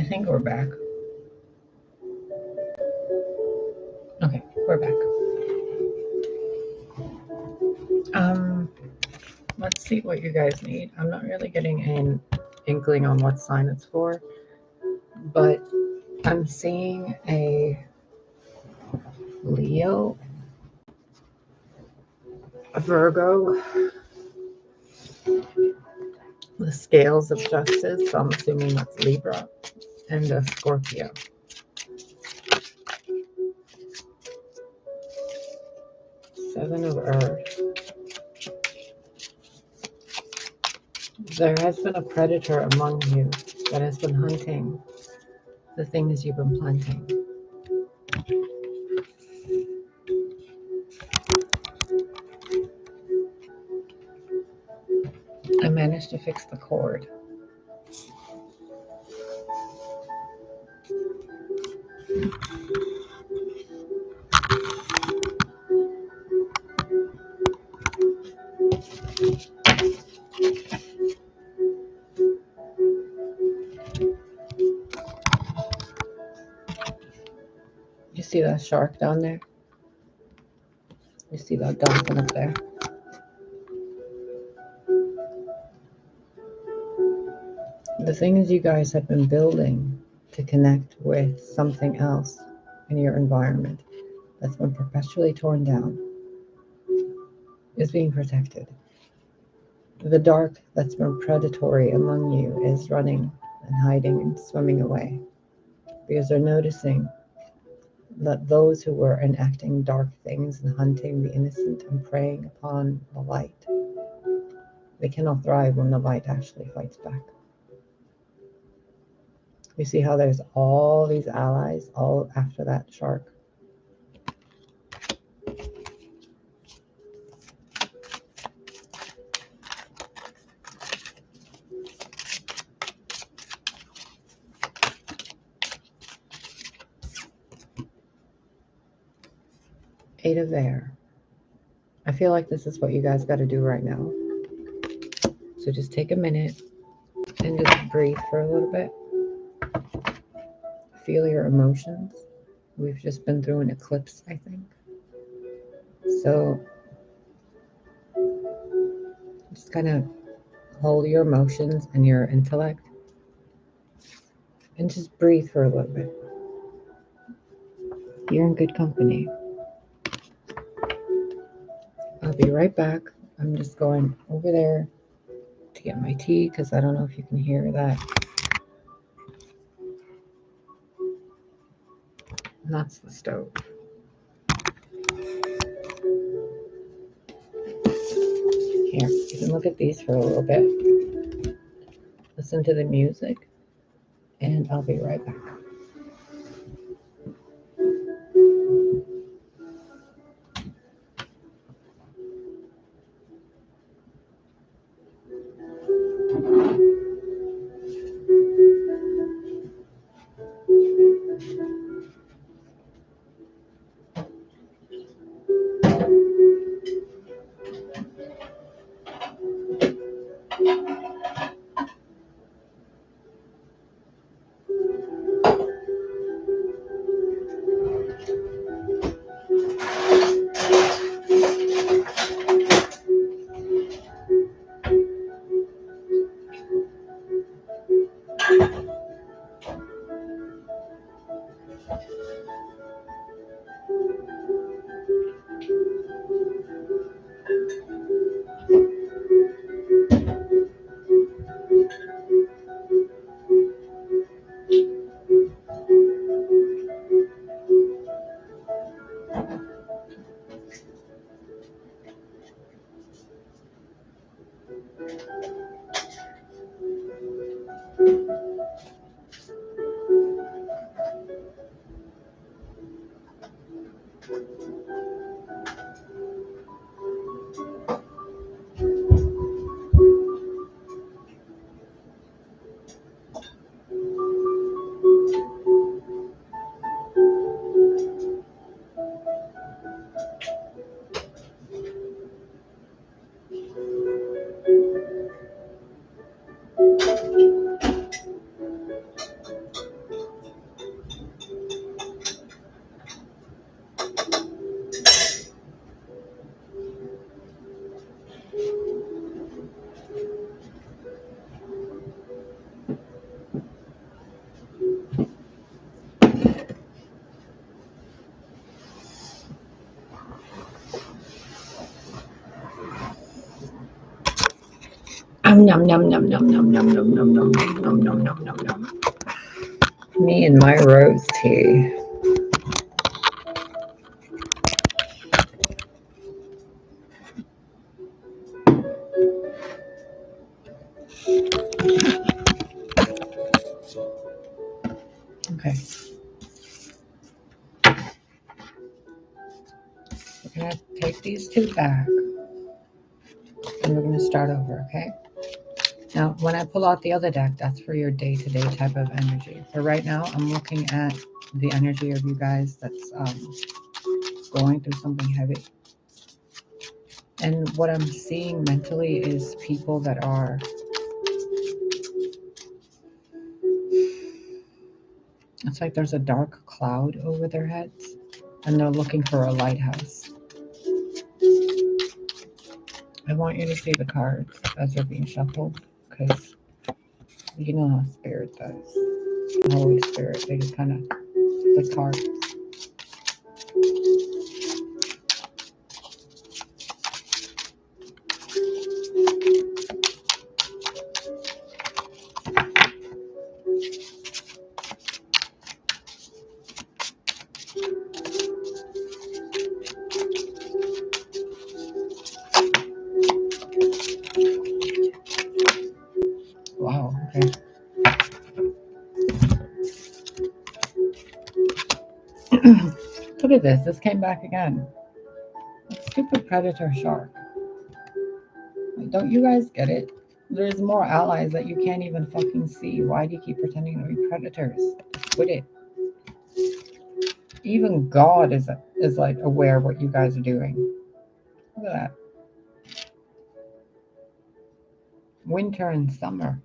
think we're back. Okay, we're back. Let's see what you guys need. I'm not really getting an inkling on what sign it's for, but I'm seeing a Leo, a Virgo, the scales of justice, so I'm assuming that's Libra, and a Scorpio. Seven of Earth. There has been a predator among you that has been hunting the things you've been planting. I managed to fix the cord. You see that shark down there? You see that dolphin up there? The things you guys have been building to connect with something else in your environment that's been perpetually torn down is being protected. The dark that's been predatory among you is running and hiding and swimming away because they're noticing that those who were enacting dark things and hunting the innocent and preying upon the light, they cannot thrive when the light actually fights back. You see how there's all these allies all after that shark. Eight of Air. I feel like this is what you guys got to do right now. So just take a minute and just breathe for a little bit. Feel your emotions. We've just been through an eclipse, I think. So just kind of hold your emotions and your intellect and just breathe for a little bit. You're in good company. I'll be right back. I'm just going over there to get my tea because I don't know if you can hear that. And that's the stove. Here, you can look at these for a little bit. Listen to the music, and I'll be right back. Yum, yum, yum, yum, yum, yum, yum, yum, yum, yum, yum, yum, yum, yum, yum. Me and my rose tea. Okay. We're going to take these two back and we're going to start over, okay? Now, when I pull out the other deck, that's for your day-to-day type of energy. For right now, I'm looking at the energy of you guys that's going through something heavy. And what I'm seeing mentally is people that are it's like there's a dark cloud over their heads and they're looking for a lighthouse. I want you to see the cards as they're being shuffled because you know how Spirit does. The Holy Spirit, they just kind of the cards. Wow, okay. Look at this. This came back again. Stupid predator shark. Don't you guys get it? There's more allies that you can't even fucking see. Why do you keep pretending to be predators? Just quit it. Even God is like aware of what you guys are doing. Look at that. Winter and summer.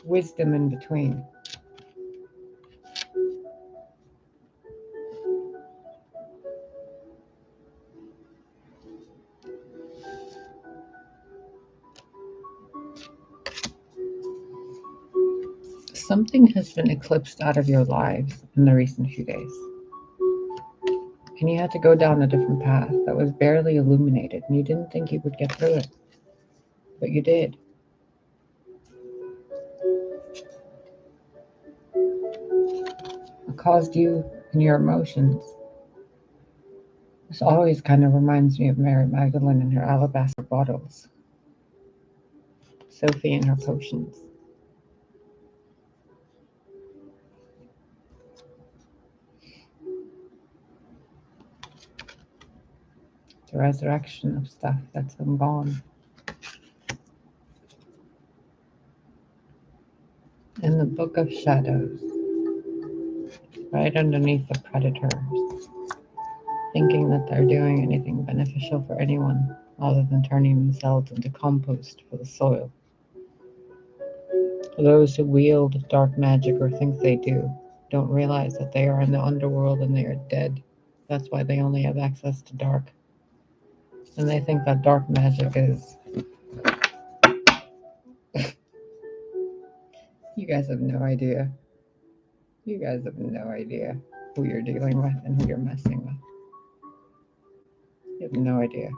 Wisdom in between. Something has been eclipsed out of your lives in the recent few days. And you had to go down a different path that was barely illuminated, and you didn't think you would get through it. But you did. It caused you and your emotions. This always kind of reminds me of Mary Magdalene and her alabaster bottles. Sophie and her potions. The resurrection of stuff that's been gone. In the Book of Shadows, right underneath the predators, thinking that they're doing anything beneficial for anyone other than turning themselves into compost for the soil. Those who wield dark magic or think they do don't realize that they are in the underworld and they are dead. That's why they only have access to dark. And they think that dark magic is... You guys have no idea. You guys have no idea who you're dealing with and who you're messing with. You have no idea.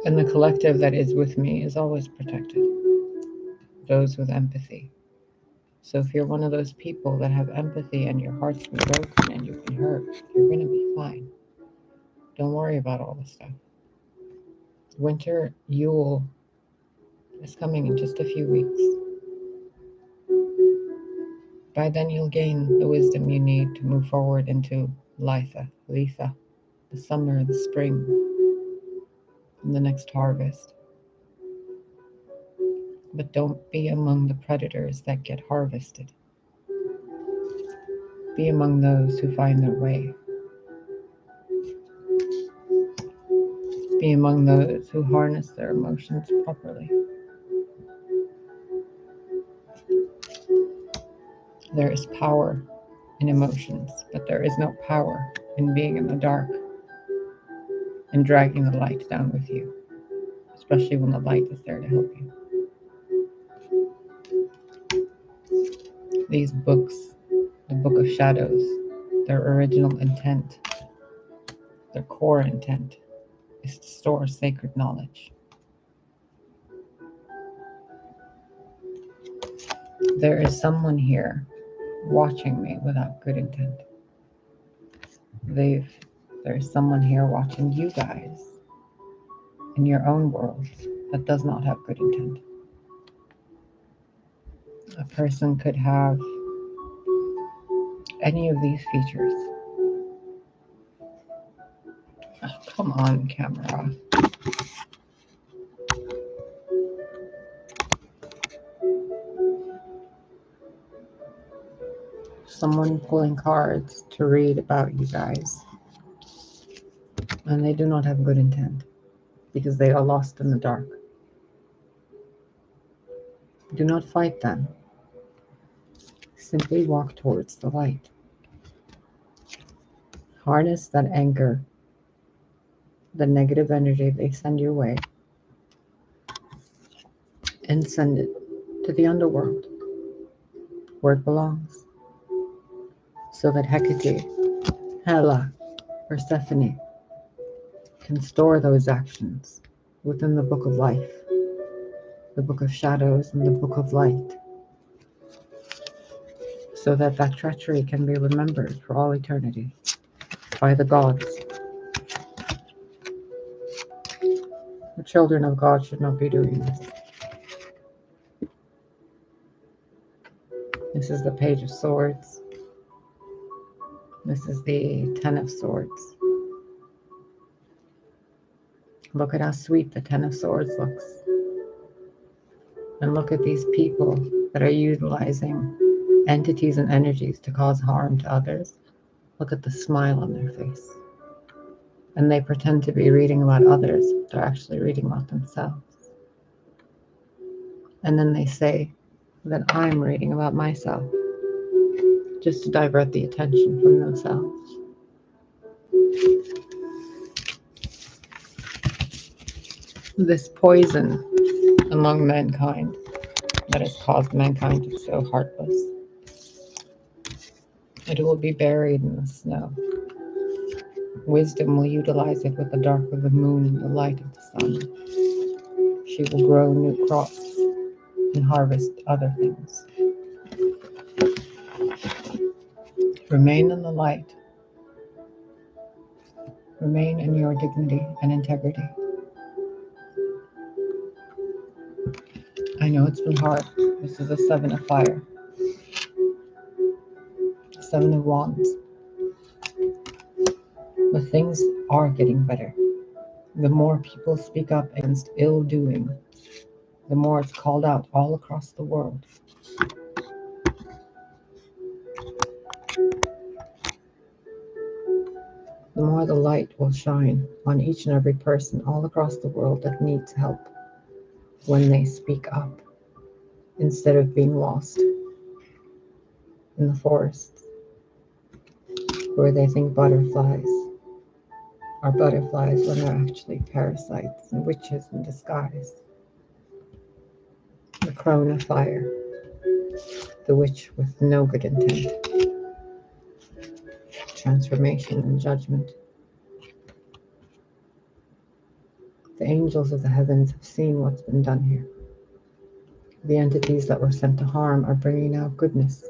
And the collective that is with me is always protected. Those with empathy. So if you're one of those people that have empathy and your heart's been broken and you've been hurt, you're going to be fine. Don't worry about all this stuff. Winter Yule is coming in just a few weeks. By then you'll gain the wisdom you need to move forward into Litha, the summer, the spring, and the next harvest. But don't be among the predators that get harvested. Be among those who find their way. Be among those who harness their emotions properly. There is power in emotions, but there is no power in being in the dark and dragging the light down with you, especially when the light is there to help you. These books, the Book of Shadows, their original intent their core intent is to store sacred knowledge. There is someone here watching me without good intent. There's someone here watching you guys in your own world that does not have good intent. A person could have any of these features. Oh, come on, camera. Someone pulling cards to read about you guys, and they do not have good intent because they are lost in the dark. Do not fight them. Simply walk towards the light. Harness that anger, the negative energy they send your way, and send it to the underworld where it belongs, so that Hecate, Hela, Persephone can store those actions within the book of life, the book of shadows, and the book of light, so that that treachery can be remembered for all eternity by the gods. The children of God should not be doing this. This is the Page of Swords. This is the Ten of Swords. Look at how sweet the Ten of Swords looks. And look at these people that are utilizing entities and energies to cause harm to others. Look at the smile on their face. And they pretend to be reading about others, but they're actually reading about themselves. And then they say that I'm reading about myself, just to divert the attention from themselves. This poison among mankind that has caused mankind to be so heartless, it will be buried in the snow. Wisdom will utilize it with the dark of the moon and the light of the sun. She will grow new crops and harvest other things. Remain in the light. Remain in your dignity and integrity. I know it's been hard. This is a 7 of fire. 7 of wands. But things are getting better. The more people speak up against ill doing, the more it's called out all across the world. The more the light will shine on each and every person all across the world that needs help when they speak up, instead of being lost in the forests where they think butterflies are butterflies when they're actually parasites and witches in disguise. The crown of fire, the witch with no good intent. Transformation and judgment. The angels of the heavens have seen what's been done here. The entities that were sent to harm are bringing out goodness.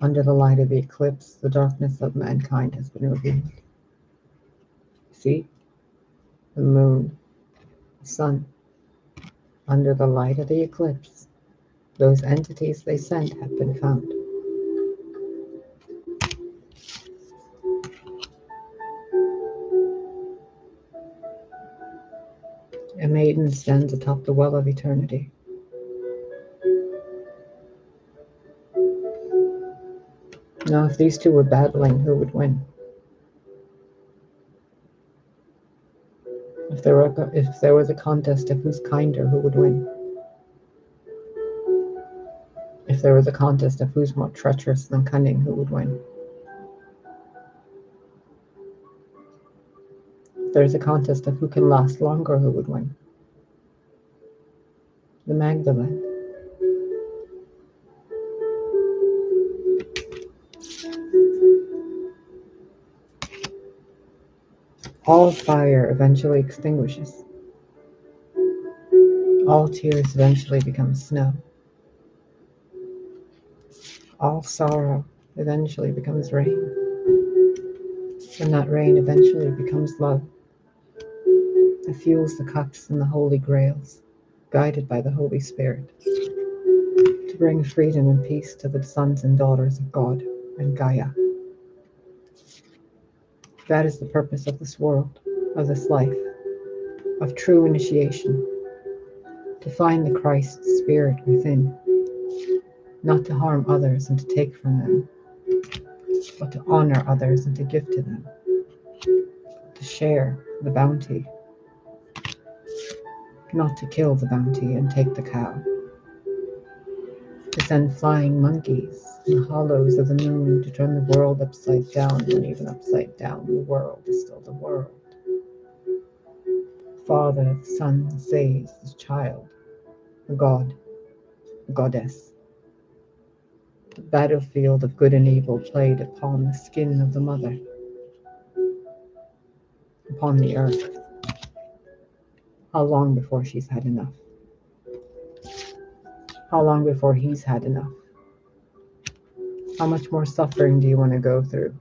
Under the light of the eclipse, the darkness of mankind has been revealed. See? The moon, the sun. Under the light of the eclipse, those entities they sent have been found. A maiden stands atop the well of eternity. Now, if these two were battling, who would win? If there was a contest of who's kinder, who would win? If there was a contest of who's more treacherous than cunning, who would win? If there's a contest of who can last longer, who would win? The Magdalene. All fire eventually extinguishes. All tears eventually become snow. All sorrow eventually becomes rain. And that rain eventually becomes love. It fuels the cups and the holy grails, guided by the Holy Spirit, to bring freedom and peace to the sons and daughters of God and Gaia. That is the purpose of this world, of this life, of true initiation, to find the Christ spirit within, not to harm others and to take from them, but to honor others and to give to them, to share the bounty, not to kill the bounty and take the cow, to send flying monkeys in the hollows of the moon to turn the world upside down, when even upside down the world is still the world. Father, the Son saves the child, the God, the Goddess. The battlefield of good and evil played upon the skin of the mother, upon the earth. How long before she's had enough? How long before he's had enough? How much more suffering do you want to go through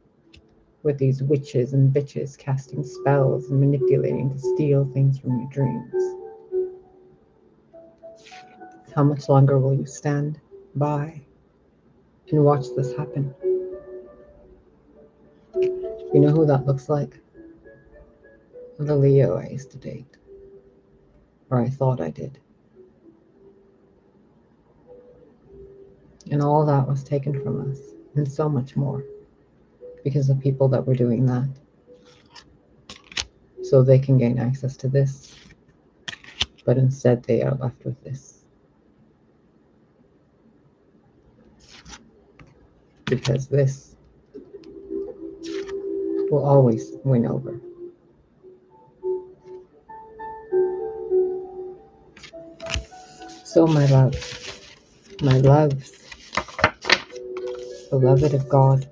with these witches and bitches casting spells and manipulating to steal things from your dreams? How much longer will you stand by and watch this happen? You know who that looks like? The Leo I used to date. Or I thought I did. And all that was taken from us, and so much more, because of people that were doing that. So they can gain access to this, but instead they are left with this. Because this will always win over. So my loves, beloved of God,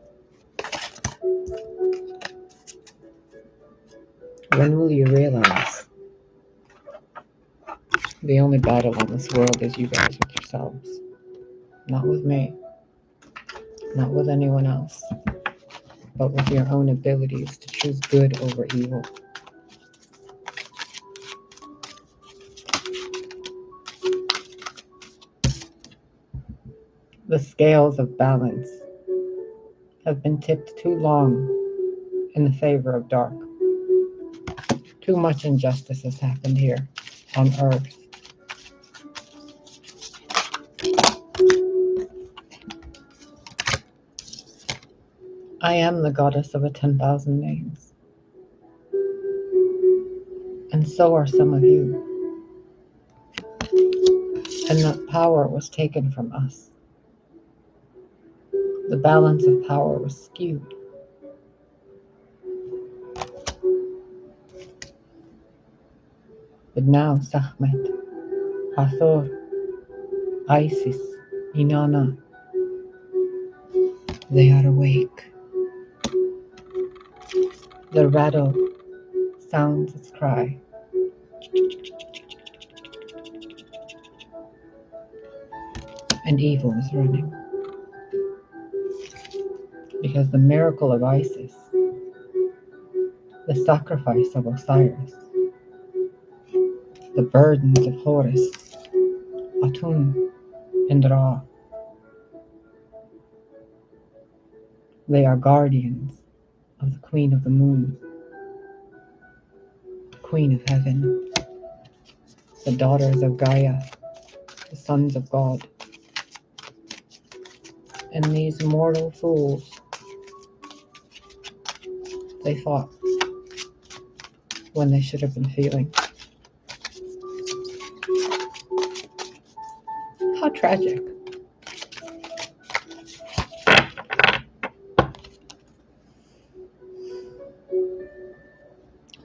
when will you realize the only battle in this world is you guys with yourselves? Not with me, not with anyone else, but with your own abilities to choose good over evil. The scales of balance have been tipped too long in the favor of dark. Too much injustice has happened here on Earth. I am the goddess of a 10,000 names. And so are some of you. And that power was taken from us. The balance of power was skewed. But now Sekhmet, Hathor, Isis, Inanna, they are awake. The rattle sounds its cry. And evil is running. Because the miracle of Isis, the sacrifice of Osiris, the burdens of Horus, Atum, and Ra, they are guardians of the Queen of the Moon, the Queen of Heaven, the daughters of Gaia, the sons of God. And these mortal fools, they fought when they should have been feeling. How tragic.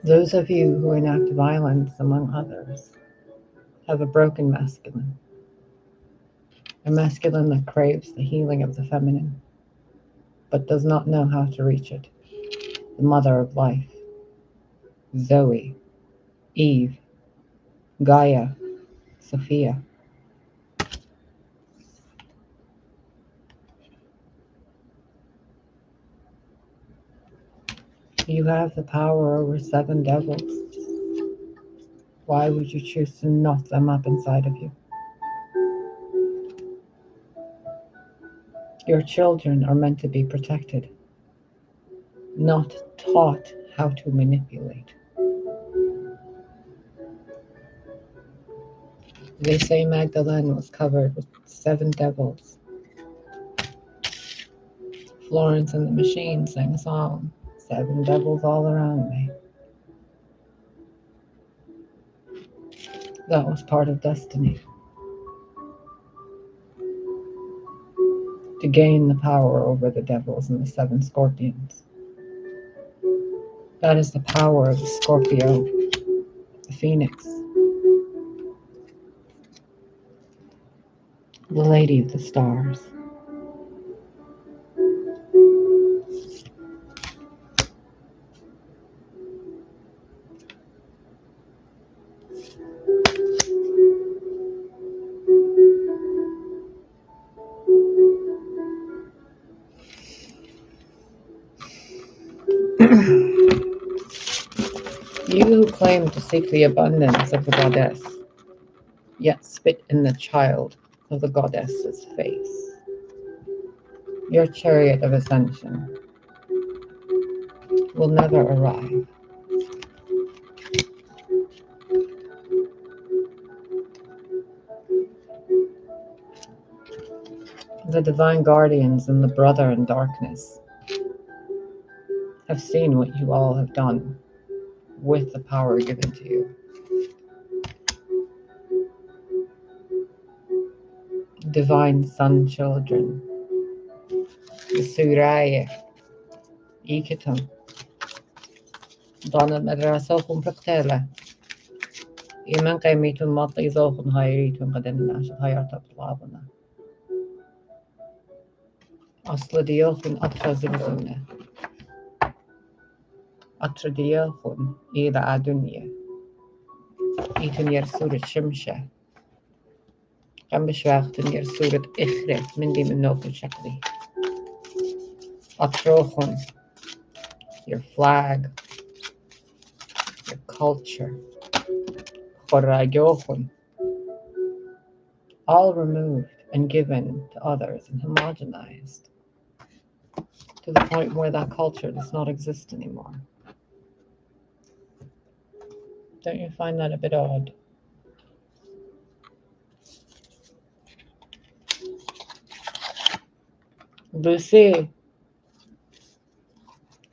Those of you who enact violence among others have a broken masculine. A masculine that craves the healing of the feminine, but does not know how to reach it. The mother of life. Zoe, Eve, Gaia, Sophia. You have the power over 7 devils. Why would you choose to knot them up inside of you? Your children are meant to be protected, not taught how to manipulate. They say Magdalene was covered with 7 devils. Florence and the Machine sang a song, 7 devils all around me. That was part of destiny. To gain the power over the devils and the 7 scorpions. That is the power of the Scorpio, the Phoenix, the Lady of the Stars. You who claim to seek the abundance of the goddess, yet spit in the child of the goddess's face. Your chariot of ascension will never arrive. The divine guardians and the brother in darkness have seen what you all have done with the power given to you. Divine sun children, the Suraya, Ikitum, Donna Madrasofum Praktela, Iman Kaimitum Matizofun Hairitum Kadenash Hayata Plavana, Asladiofun Atrazimzune, Atradiofun Ida Adunia, Itunir Surat Shimsha, Kambishwachtunir Surat Ichre, Mindi Minokul Shakli, Atrochun, your flag, your culture, Chorayochun, all removed and given to others and homogenized to the point where that culture does not exist anymore. Don't you find that a bit odd? Lucy,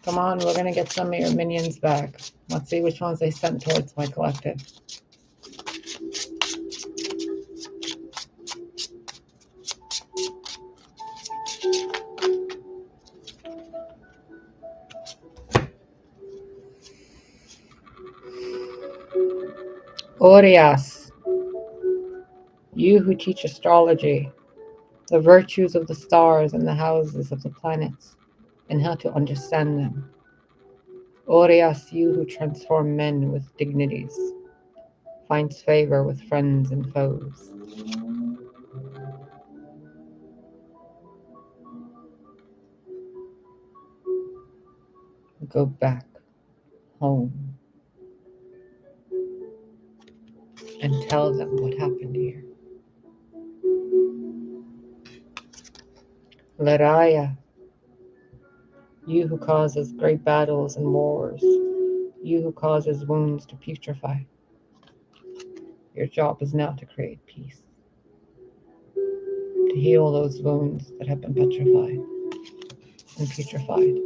come on, we're gonna get some of your minions back. Let's see which ones they sent towards my collective. Orias, you who teach astrology, the virtues of the stars and the houses of the planets, and how to understand them. Orias, you who transform men with dignities, finds favor with friends and foes. Go back home and tell them what happened here. Laraya, you who causes great battles and wars, you who causes wounds to putrefy. Your job is now to create peace, to heal those wounds that have been petrified and putrefied.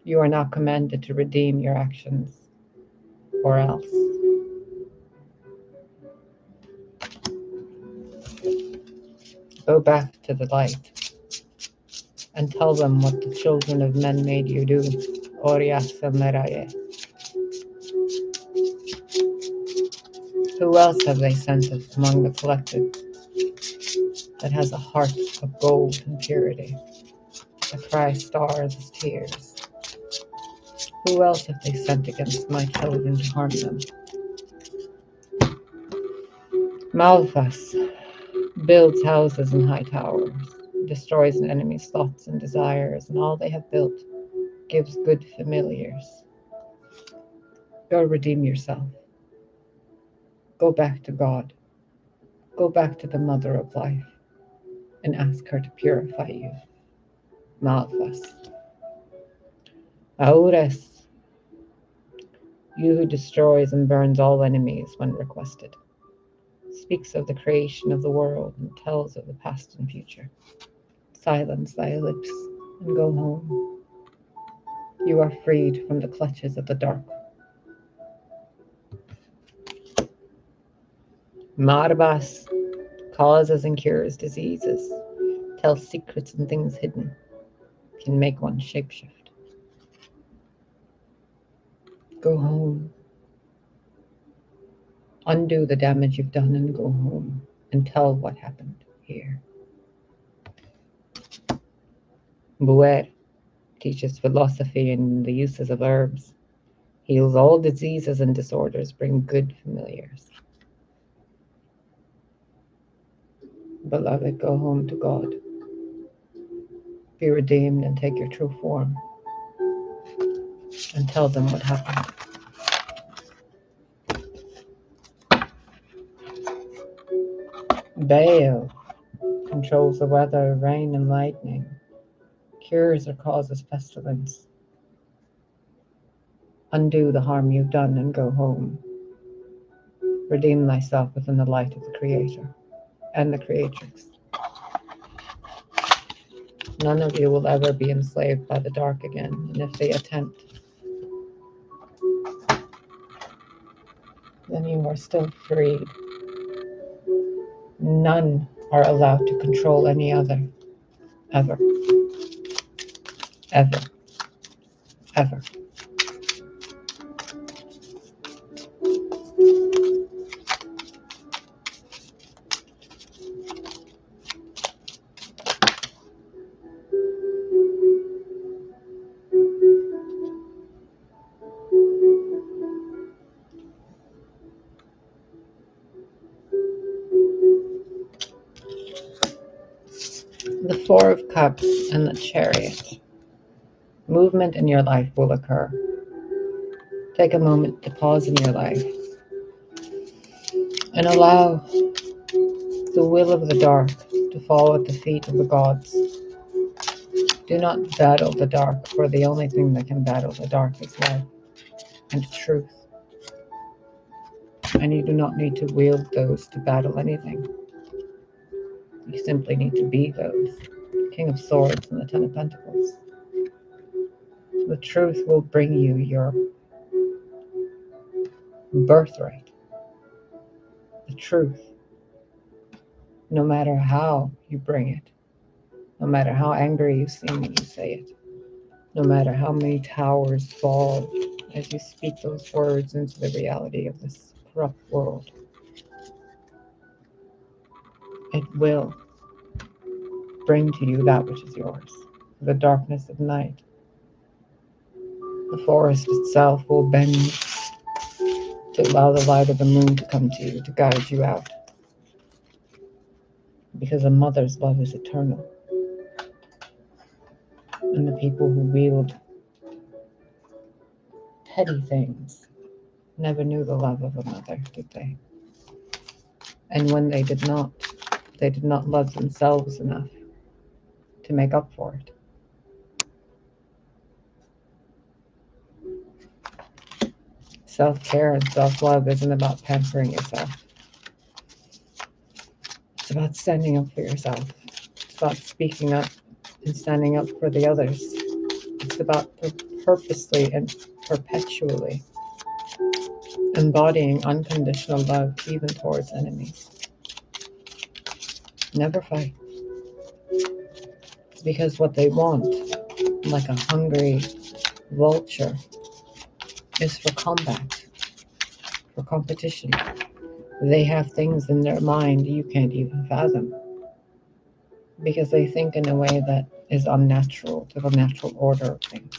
You are now commanded to redeem your actions, or else. Go back to the light and tell them what the children of men made you do. Orias Meraye. Who else have they sent among the collective that has a heart of gold and purity, that cries stars as tears? Who else have they sent against my children to harm them? Malthus builds houses and high towers, destroys an enemy's thoughts and desires, and all they have built gives good familiars. Go redeem yourself. Go back to God. Go back to the mother of life and ask her to purify you. Malthus. Aures, you who destroys and burns all enemies when requested, speaks of the creation of the world and tells of the past and future. Silence thy lips and go home. You are freed from the clutches of the dark. Marbas causes and cures diseases, tells secrets and things hidden, can make one shapeshift. Go home. Undo the damage you've done and go home and tell what happened here. Buer teaches philosophy and the uses of herbs, heals all diseases and disorders, bring good familiars. Beloved, go home to God. Be redeemed and take your true form and tell them what happened. Baal controls the weather, rain and lightning, cures or causes pestilence. Undo the harm you've done and go home. Redeem thyself within the light of the Creator and the Creatrix. None of you will ever be enslaved by the dark again, and if they attempt, then you are still freed. None are allowed to control any other, ever, ever, ever. The Four of Cups and the Chariot. Movement in your life will occur. Take a moment to pause in your life and allow the will of the dark to fall at the feet of the gods. Do not battle the dark, for the only thing that can battle the dark is love and truth. And you do not need to wield those to battle anything. You simply need to be those. King of Swords and the Ten of Pentacles. The truth will bring you your birthright. The truth. No matter how you bring it. No matter how angry you seem when you say it. No matter how many towers fall as you speak those words into the reality of this corrupt world. It will bring to you that which is yours. The darkness of night. The forest itself will bend to allow the light of the moon to come to you, to guide you out. Because a mother's love is eternal. And the people who wield petty things never knew the love of a mother, did they? And when they did not love themselves enough to make up for it. Self-care and self-love isn't about pampering yourself. It's about standing up for yourself. It's about speaking up and standing up for the others. It's about purposely and perpetually embodying unconditional love even towards enemies. Never fight. Because what they want, like a hungry vulture, is for combat, for competition. They have things in their mind you can't even fathom. Because they think in a way that is unnatural to the natural order of things.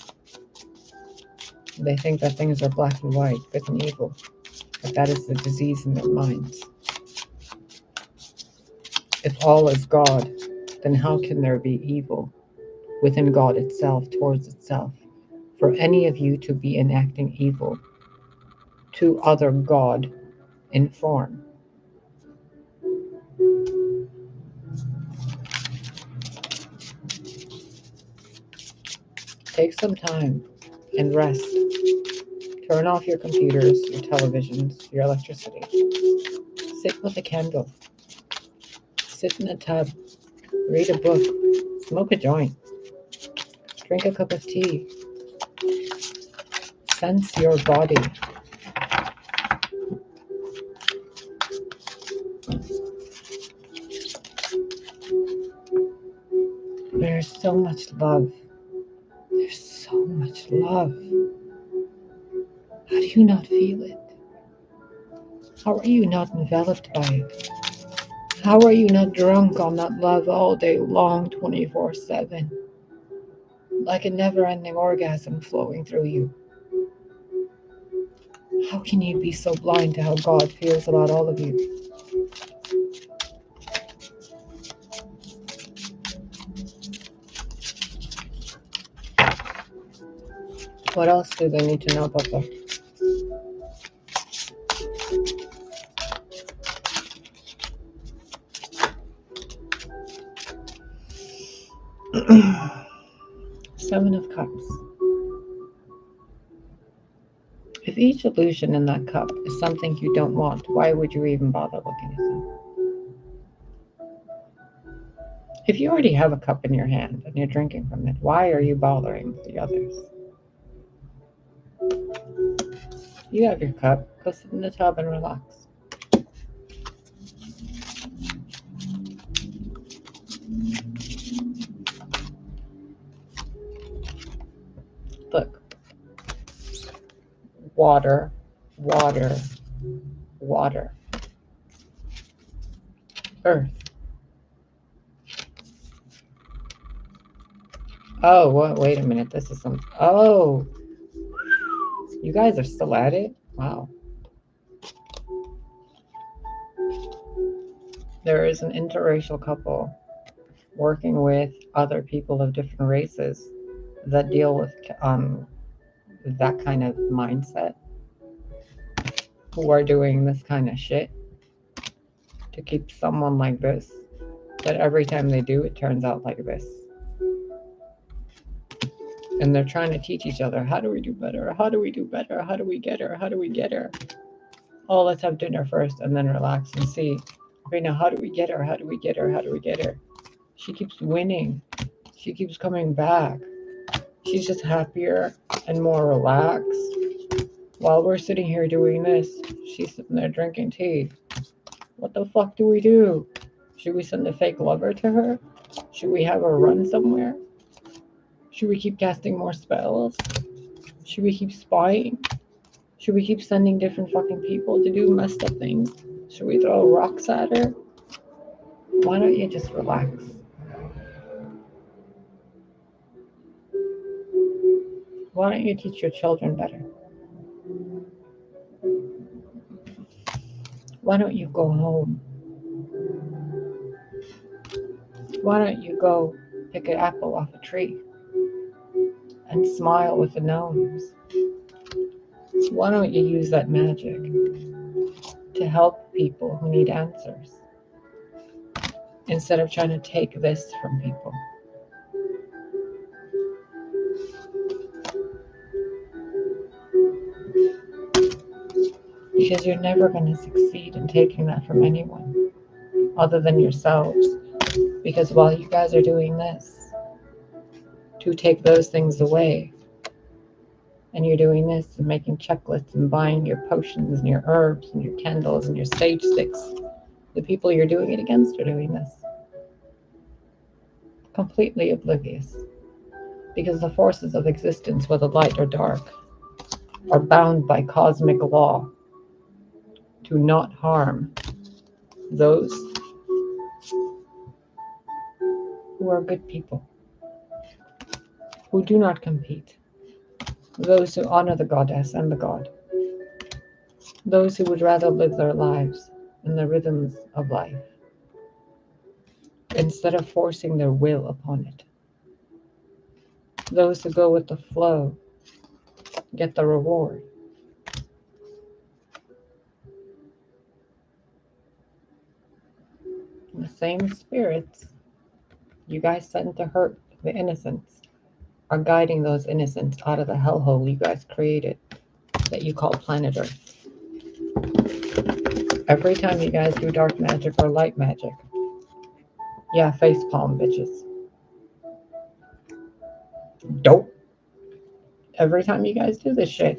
They think that things are black and white, good and evil, but that is the disease in their minds. If all is God, then how can there be evil within God itself, towards itself? For any of you to be enacting evil to other God in form. Take some time and rest. Turn off your computers, your televisions, your electricity. Sit with a candle. Sit in a tub. Read a book. Smoke a joint. Drink a cup of tea. Sense your body. There's so much love. There's so much love. How do you not feel it? How are you not enveloped by it? How are you not drunk on that love all day long, 24/7? Like a never-ending orgasm flowing through you. How can you be so blind to how God feels about all of you? What else do they need to know about that? Seven of Cups. If each illusion in that cup is something you don't want, why would you even bother looking at them? If you already have a cup in your hand and you're drinking from it, why are you bothering with the others? You have your cup, go sit in the tub and relax. Look. Water, water, water. Earth. Oh, wait a minute. This is some. Oh, you guys are still at it? Wow. There is an interracial couple working with other people of different races that deal with that kind of mindset, who are doing this kind of shit to keep someone like this, that every time they do, it turns out like this. And they're trying to teach each other, how do we do better? How do we do better? How do we get her? How do we get her? Oh, let's have dinner first and then relax and see. Okay, now how do we get her? How do we get her? How do we get her? She keeps winning. She keeps coming back. She's just happier and more relaxed. While we're sitting here doing this, she's sitting there drinking tea. What the fuck do we do? Should we send a fake lover to her? Should we have her run somewhere? Should we keep casting more spells? Should we keep spying? Should we keep sending different fucking people to do messed up things? Should we throw rocks at her? Why don't you just relax? Why don't you teach your children better? Why don't you go home? Why don't you go pick an apple off a tree and smile with the gnomes? Why don't you use that magic to help people who need answers instead of trying to take this from people? Because you're never going to succeed in taking that from anyone other than yourselves. Because while you guys are doing this to take those things away, and you're doing this and making checklists and buying your potions and your herbs and your candles and your sage sticks, the people you're doing it against are doing this. Completely oblivious. Because the forces of existence, whether light or dark, are bound by cosmic law to not harm those who are good people, who do not compete, those who honor the goddess and the god, those who would rather live their lives in the rhythms of life instead of forcing their will upon it, those who go with the flow get the reward. The same spirits you guys sent to hurt the innocents are guiding those innocents out of the hellhole you guys created that you call planet Earth. Every time you guys do dark magic or light magic, yeah, facepalm, bitches. Dope. Every time you guys do this shit,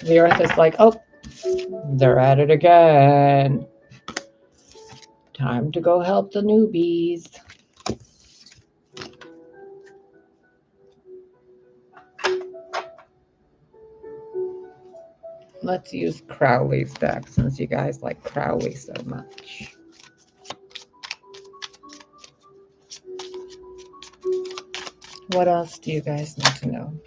the Earth is like, oh, they're at it again. Time to go help the newbies. Let's use Crowley's deck since you guys like Crowley so much. What else do you guys need to know?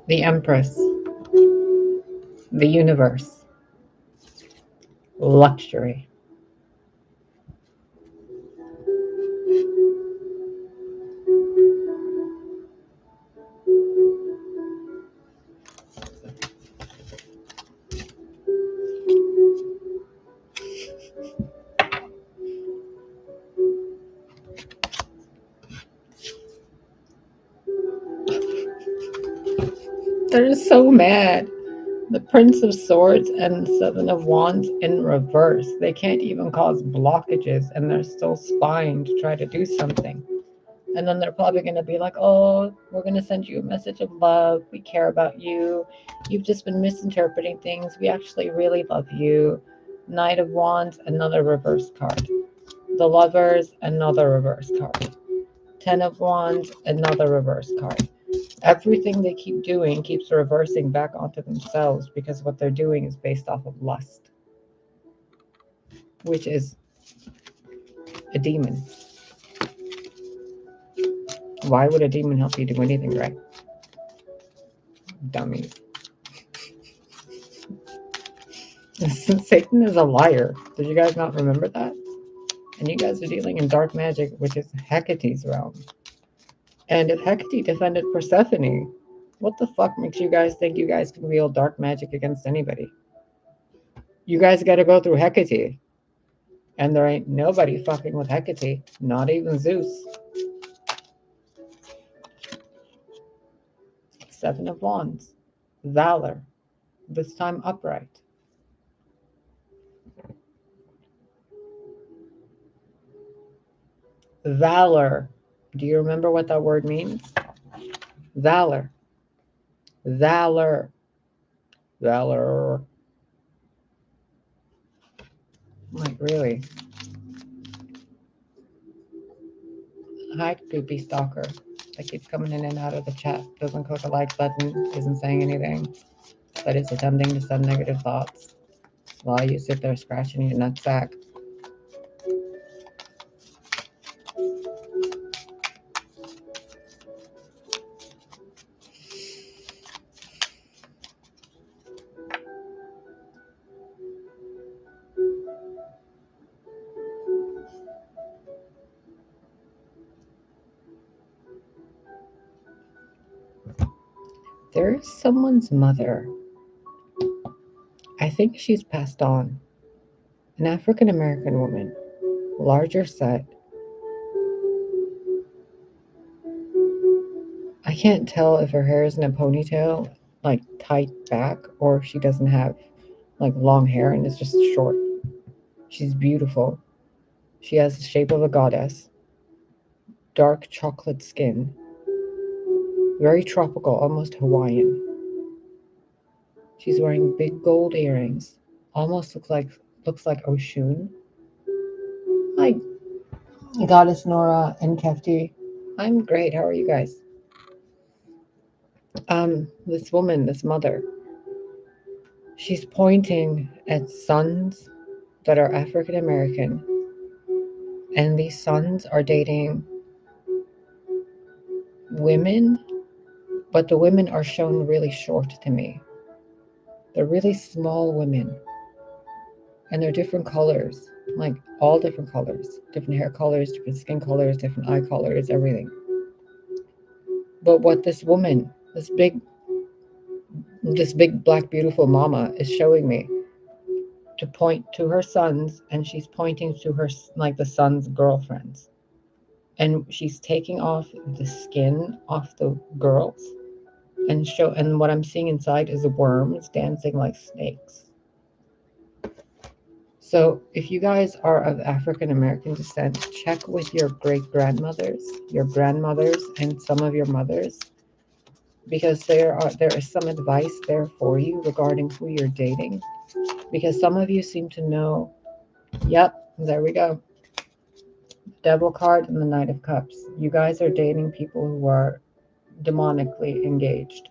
The Empress, the universe, luxury. They're so mad. The Prince of Swords and the Seven of Wands in reverse. They can't even cause blockages and they're still spying to try to do something. And then they're probably going to be like, oh, we're going to send you a message of love. We care about you. You've just been misinterpreting things. We actually really love you. Knight of Wands, another reverse card. The Lovers, another reverse card. Ten of Wands, another reverse card. Everything they keep doing keeps reversing back onto themselves because what they're doing is based off of lust, which is a demon. Why would a demon help you do anything right? Dummies. Satan is a liar. Did you guys not remember that? And you guys are dealing in dark magic, which is Hecate's realm. And if Hecate defended Persephone, what the fuck makes you guys think you guys can wield dark magic against anybody? You guys gotta go through Hecate. And there ain't nobody fucking with Hecate, not even Zeus. Seven of Wands. Valor. This time upright. Valor. Do you remember what that word means? Valor. Valor. Valor. Like, really? Hi, creepy stalker. That keeps coming in and out of the chat. Doesn't click a like button. Isn't saying anything. But it's attempting to send negative thoughts while you sit there scratching your nutsack. There's someone's mother. I think she's passed on. An African American woman, larger set. I can't tell if her hair is in a ponytail, like tight back, or if she doesn't have like long hair and it's just short. She's beautiful. She has the shape of a goddess. Dark chocolate skin. Very tropical, almost Hawaiian. She's wearing big gold earrings. Almost looks like Oshun. Hi, Goddess Nora and Kefti. I'm great. How are you guys? This woman, this mother, She's pointing at sons that are African American, and these sons are dating women, but the women are shown really short to me. They're really small women, and they're different colors, like all different colors, different hair colors, different skin colors, different eye colors, everything. But what this woman, this big black beautiful mama is showing me to point to her sons, and she's pointing to her, like, the sons' girlfriends, and she's taking off the skin off the girls, and what I'm seeing inside is worms dancing like snakes. So if you guys are of African American descent, check with your great grandmothers, your grandmothers, and some of your mothers, because there is some advice there for you regarding who you're dating, because some of you seem to know. Yep, there we go. Devil card and the Knight of Cups. You guys are dating people who are demonically engaged.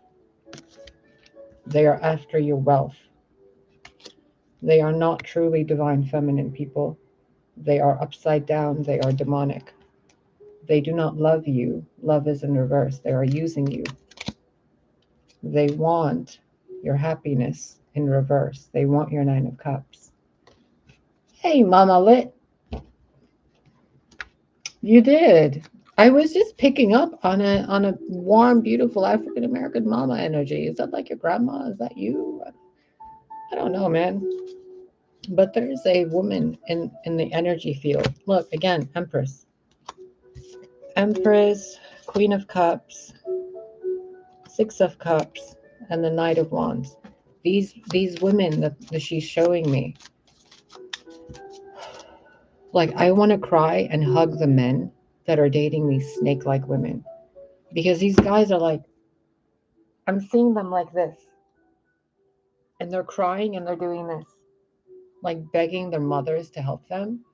They are after your wealth. They are not truly divine feminine people. They are upside down. They are demonic. They do not love you. Love is in reverse. They are using you. They want your happiness in reverse. They want your Nine of Cups. Hey, Mama Lit. You did. I was just picking up on a warm, beautiful African American mama energy. Is that like your grandma? Is that you? I don't know, man. But there's a woman in the energy field. Look, again, Empress. Empress, Queen of Cups, Six of Cups, and the Knight of Wands. These women that she's showing me, like, I want to cry and hug the men that are dating these snake-like women, because these guys are like, I'm seeing them like this, and they're crying and they're doing this, like begging their mothers to help them,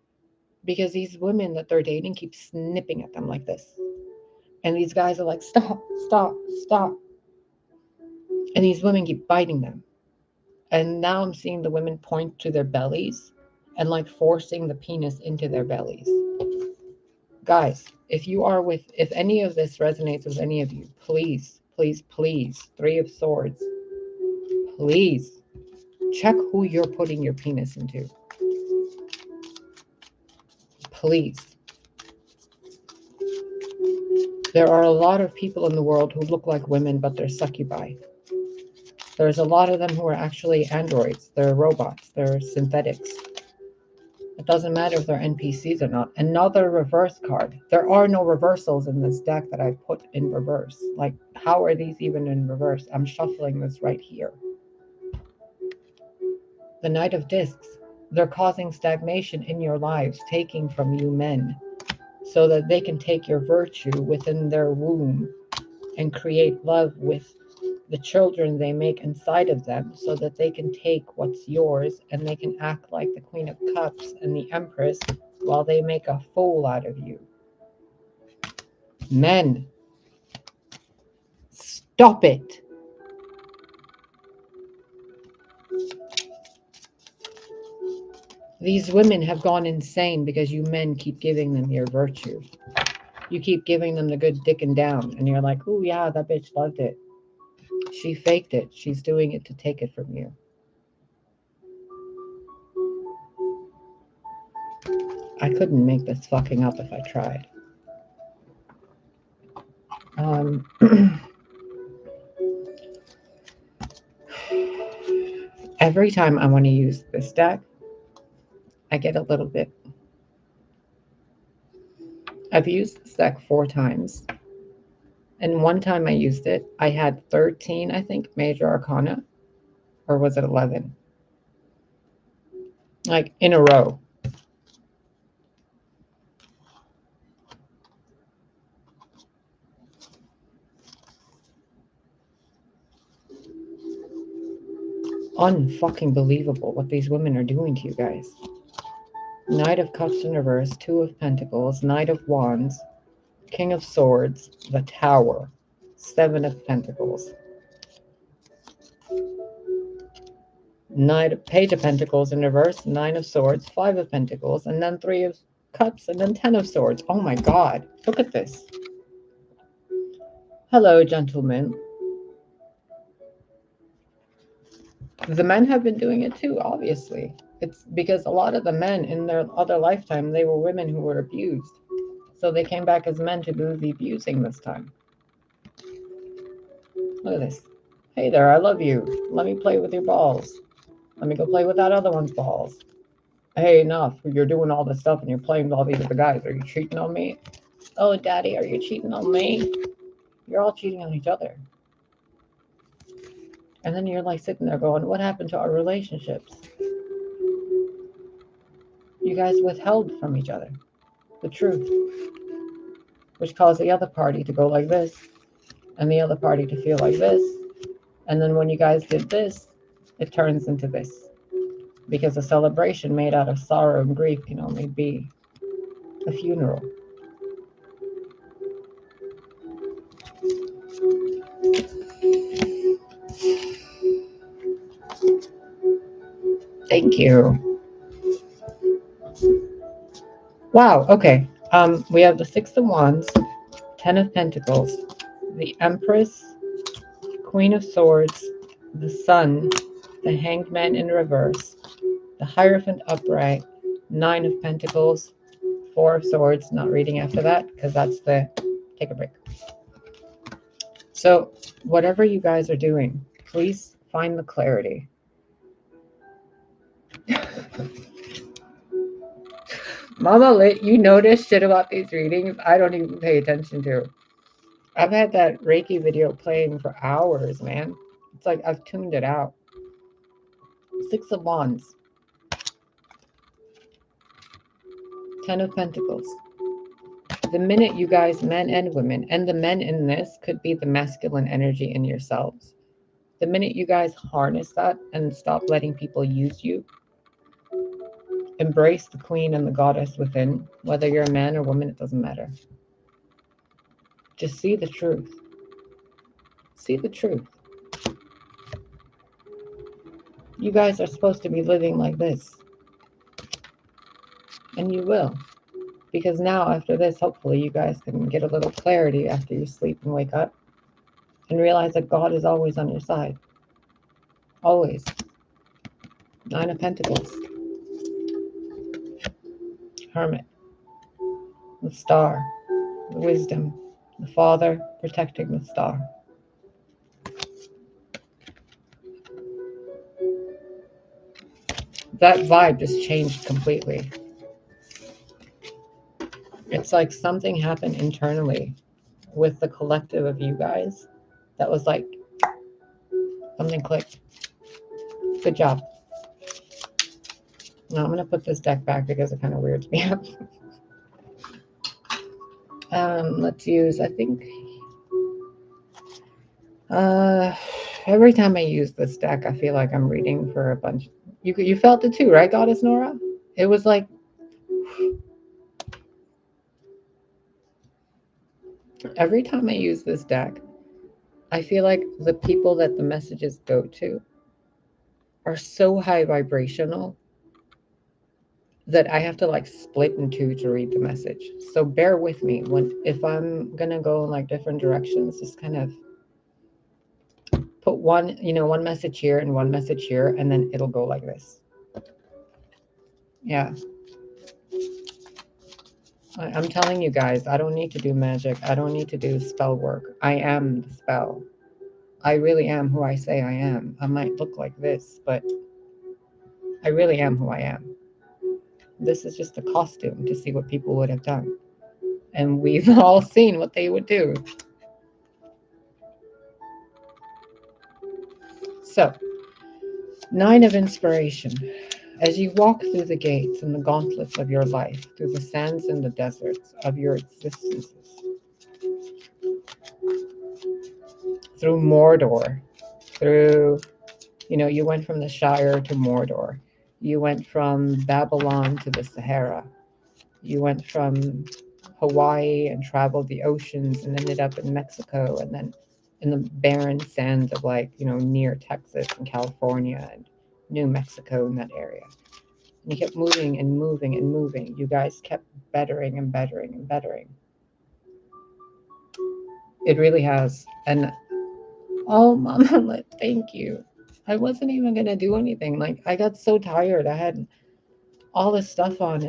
because these women that they're dating keep snipping at them like this, and these guys are like, stop, stop, stop, and these women keep biting them. And now I'm seeing the women point to their bellies and like forcing the penis into their bellies. Guys, if any of this resonates with any of you, please, please, please, Three of Swords, please check who you're putting your penis into. Please. There are a lot of people in the world who look like women, but they're succubi. There's a lot of them who are actually androids. They're robots. They're synthetics. It doesn't matter if they're NPCs or not. Another reverse card. There are no reversals in this deck that I've put in reverse. Like, how are these even in reverse? I'm shuffling this right here. The Knight of Discs. They're causing stagnation in your lives, taking from you men, so that they can take your virtue within their womb and create love with the children they make inside of them, so that they can take what's yours and they can act like the Queen of Cups and the Empress while they make a fool out of you. Men, stop it. These women have gone insane because you men keep giving them your virtue. You keep giving them the good dicking down, and you're like, oh yeah, that bitch loved it. She faked it. She's doing it to take it from you. I couldn't make this fucking up if I tried. Every time I want to use this deck, I get a little bit. I've used this deck 4 times. And one time I used it, I had 13, I think, major arcana. Or was it 11? Like, in a row. Unfucking believable what these women are doing to you guys. Knight of Cups in reverse, Two of Pentacles, Knight of Wands, King of Swords, the Tower, Seven of Pentacles. Page of Pentacles in reverse, Nine of Swords, Five of Pentacles, and then Three of Cups, and then Ten of Swords. Oh my God, look at this. Hello, gentlemen. The men have been doing it too, obviously. It's because a lot of the men in their other lifetime, they were women who were abused. So they came back as men to do the abusing this time. Look at this. Hey there, I love you. Let me play with your balls. Let me go play with that other one's balls. Hey, enough. You're doing all this stuff and you're playing with all these other guys. Are you cheating on me? Oh, daddy, are you cheating on me? You're all cheating on each other. And then you're like sitting there going, what happened to our relationships? You guys withheld from each other the truth, which caused the other party to go like this and the other party to feel like this. And then when you guys did this, it turns into this. Because a celebration made out of sorrow and grief can only be a funeral. Thank you. Wow, okay. We have the Six of Wands, Ten of Pentacles, the Empress, Queen of Swords, the Sun, the Hanged Man in reverse, the Hierophant upright, Nine of Pentacles, Four of Swords. Not reading after that because that's the take a break. So whatever you guys are doing, please find the clarity. Mama Lit, you notice shit about these readings I don't even pay attention to. I've had that Reiki video playing for hours, man. It's like I've tuned it out. Six of Wands. Ten of Pentacles. The minute you guys, men and women, and the men in this could be the masculine energy in yourselves. The minute you guys harness that and stop letting people use you, embrace the queen and the goddess within, whether you're a man or woman, it doesn't matter. Just see the truth. See the truth. You guys are supposed to be living like this. And you will. Because now, after this, hopefully you guys can get a little clarity after you sleep and wake up. And realize that God is always on your side. Always. Nine of Pentacles. Hermit. The Star. The Wisdom. The Father protecting the Star. That vibe just changed completely. It's like something happened internally with the collective of you guys that was like something clicked. Good job. Now I'm going to put this deck back because it kind of weirds me out. Let's use, I think, every time I use this deck, I feel like I'm reading for a bunch. You felt it too, right, Goddess Nora? It was like, every time I use this deck, I feel like the people that the messages go to are so high vibrational that I have to like split in two to read the message. So bear with me if I'm gonna go in like different directions, just kind of put one message here and one message here, and then it'll go like this. Yeah. I'm telling you guys, I don't need to do magic. I don't need to do spell work. I am the spell. I really am who I say I am. I might look like this, but I really am who I am. This is just a costume to see what people would have done. And we've all seen what they would do. So, Nine of Inspiration. As you walk through the gates and the gauntlets of your life, through the sands and the deserts of your existences, through Mordor, through, you went from the Shire to Mordor. You went from Babylon to the Sahara. You went from Hawaii and traveled the oceans and ended up in Mexico and then in the barren sands of near Texas and California and New Mexico, in that area. And he kept moving and moving and moving. You guys kept bettering and bettering and bettering. It really has. And oh, Mama, thank you. I wasn't even going to do anything. Like, I got so tired. I had all this stuff on,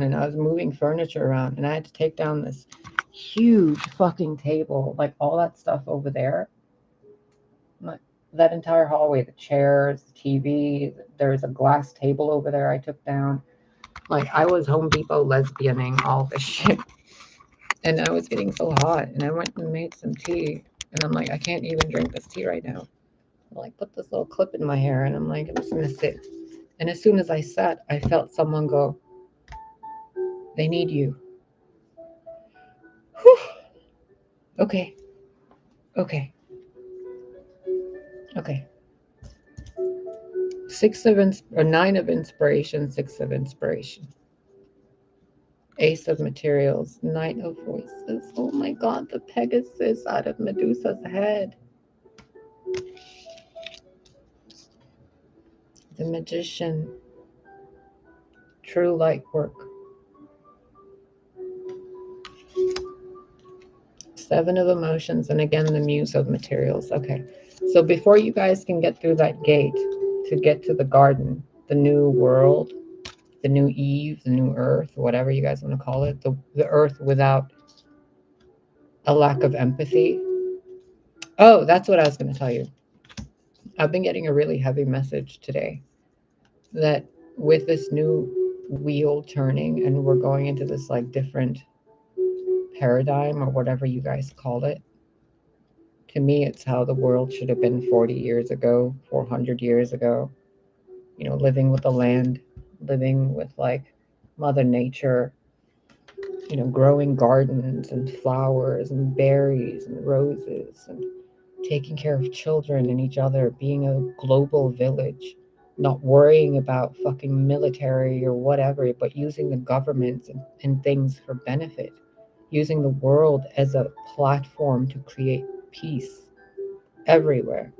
and I was moving furniture around, and I had to take down this huge fucking table. Like, all that stuff over there. That entire hallway, the chairs, the TV, there's a glass table over there I took down. Like, I was Home Depot lesbianing all this shit. And I was getting so hot, and I went and made some tea, and I'm like, I can't even drink this tea right now. I like put this little clip in my hair, and I'm like, I'm just gonna sit. And as soon as I sat, I felt someone go, they need you. Whew. Okay. Okay. Okay. 9 of inspiration, 6 of inspiration. Ace of materials, Knight of voices. Oh my God, the Pegasus out of Medusa's head. The Magician. True light work. 7 of emotions, and again, the Muse of materials. Okay. So before you guys can get through that gate to get to the garden, the new world, the new Eve, the new Earth, whatever you guys want to call it, the Earth without a lack of empathy. Oh, that's what I was going to tell you. I've been getting a really heavy message today that with this new wheel turning, and we're going into this like different paradigm or whatever you guys call it. To me, it's how the world should have been 40 years ago, 400 years ago. You know, living with the land, living with like Mother Nature, you know, growing gardens and flowers and berries and roses, and taking care of children and each other, being a global village, not worrying about fucking military or whatever, but using the governments and things for benefit, using the world as a platform to create peace everywhere.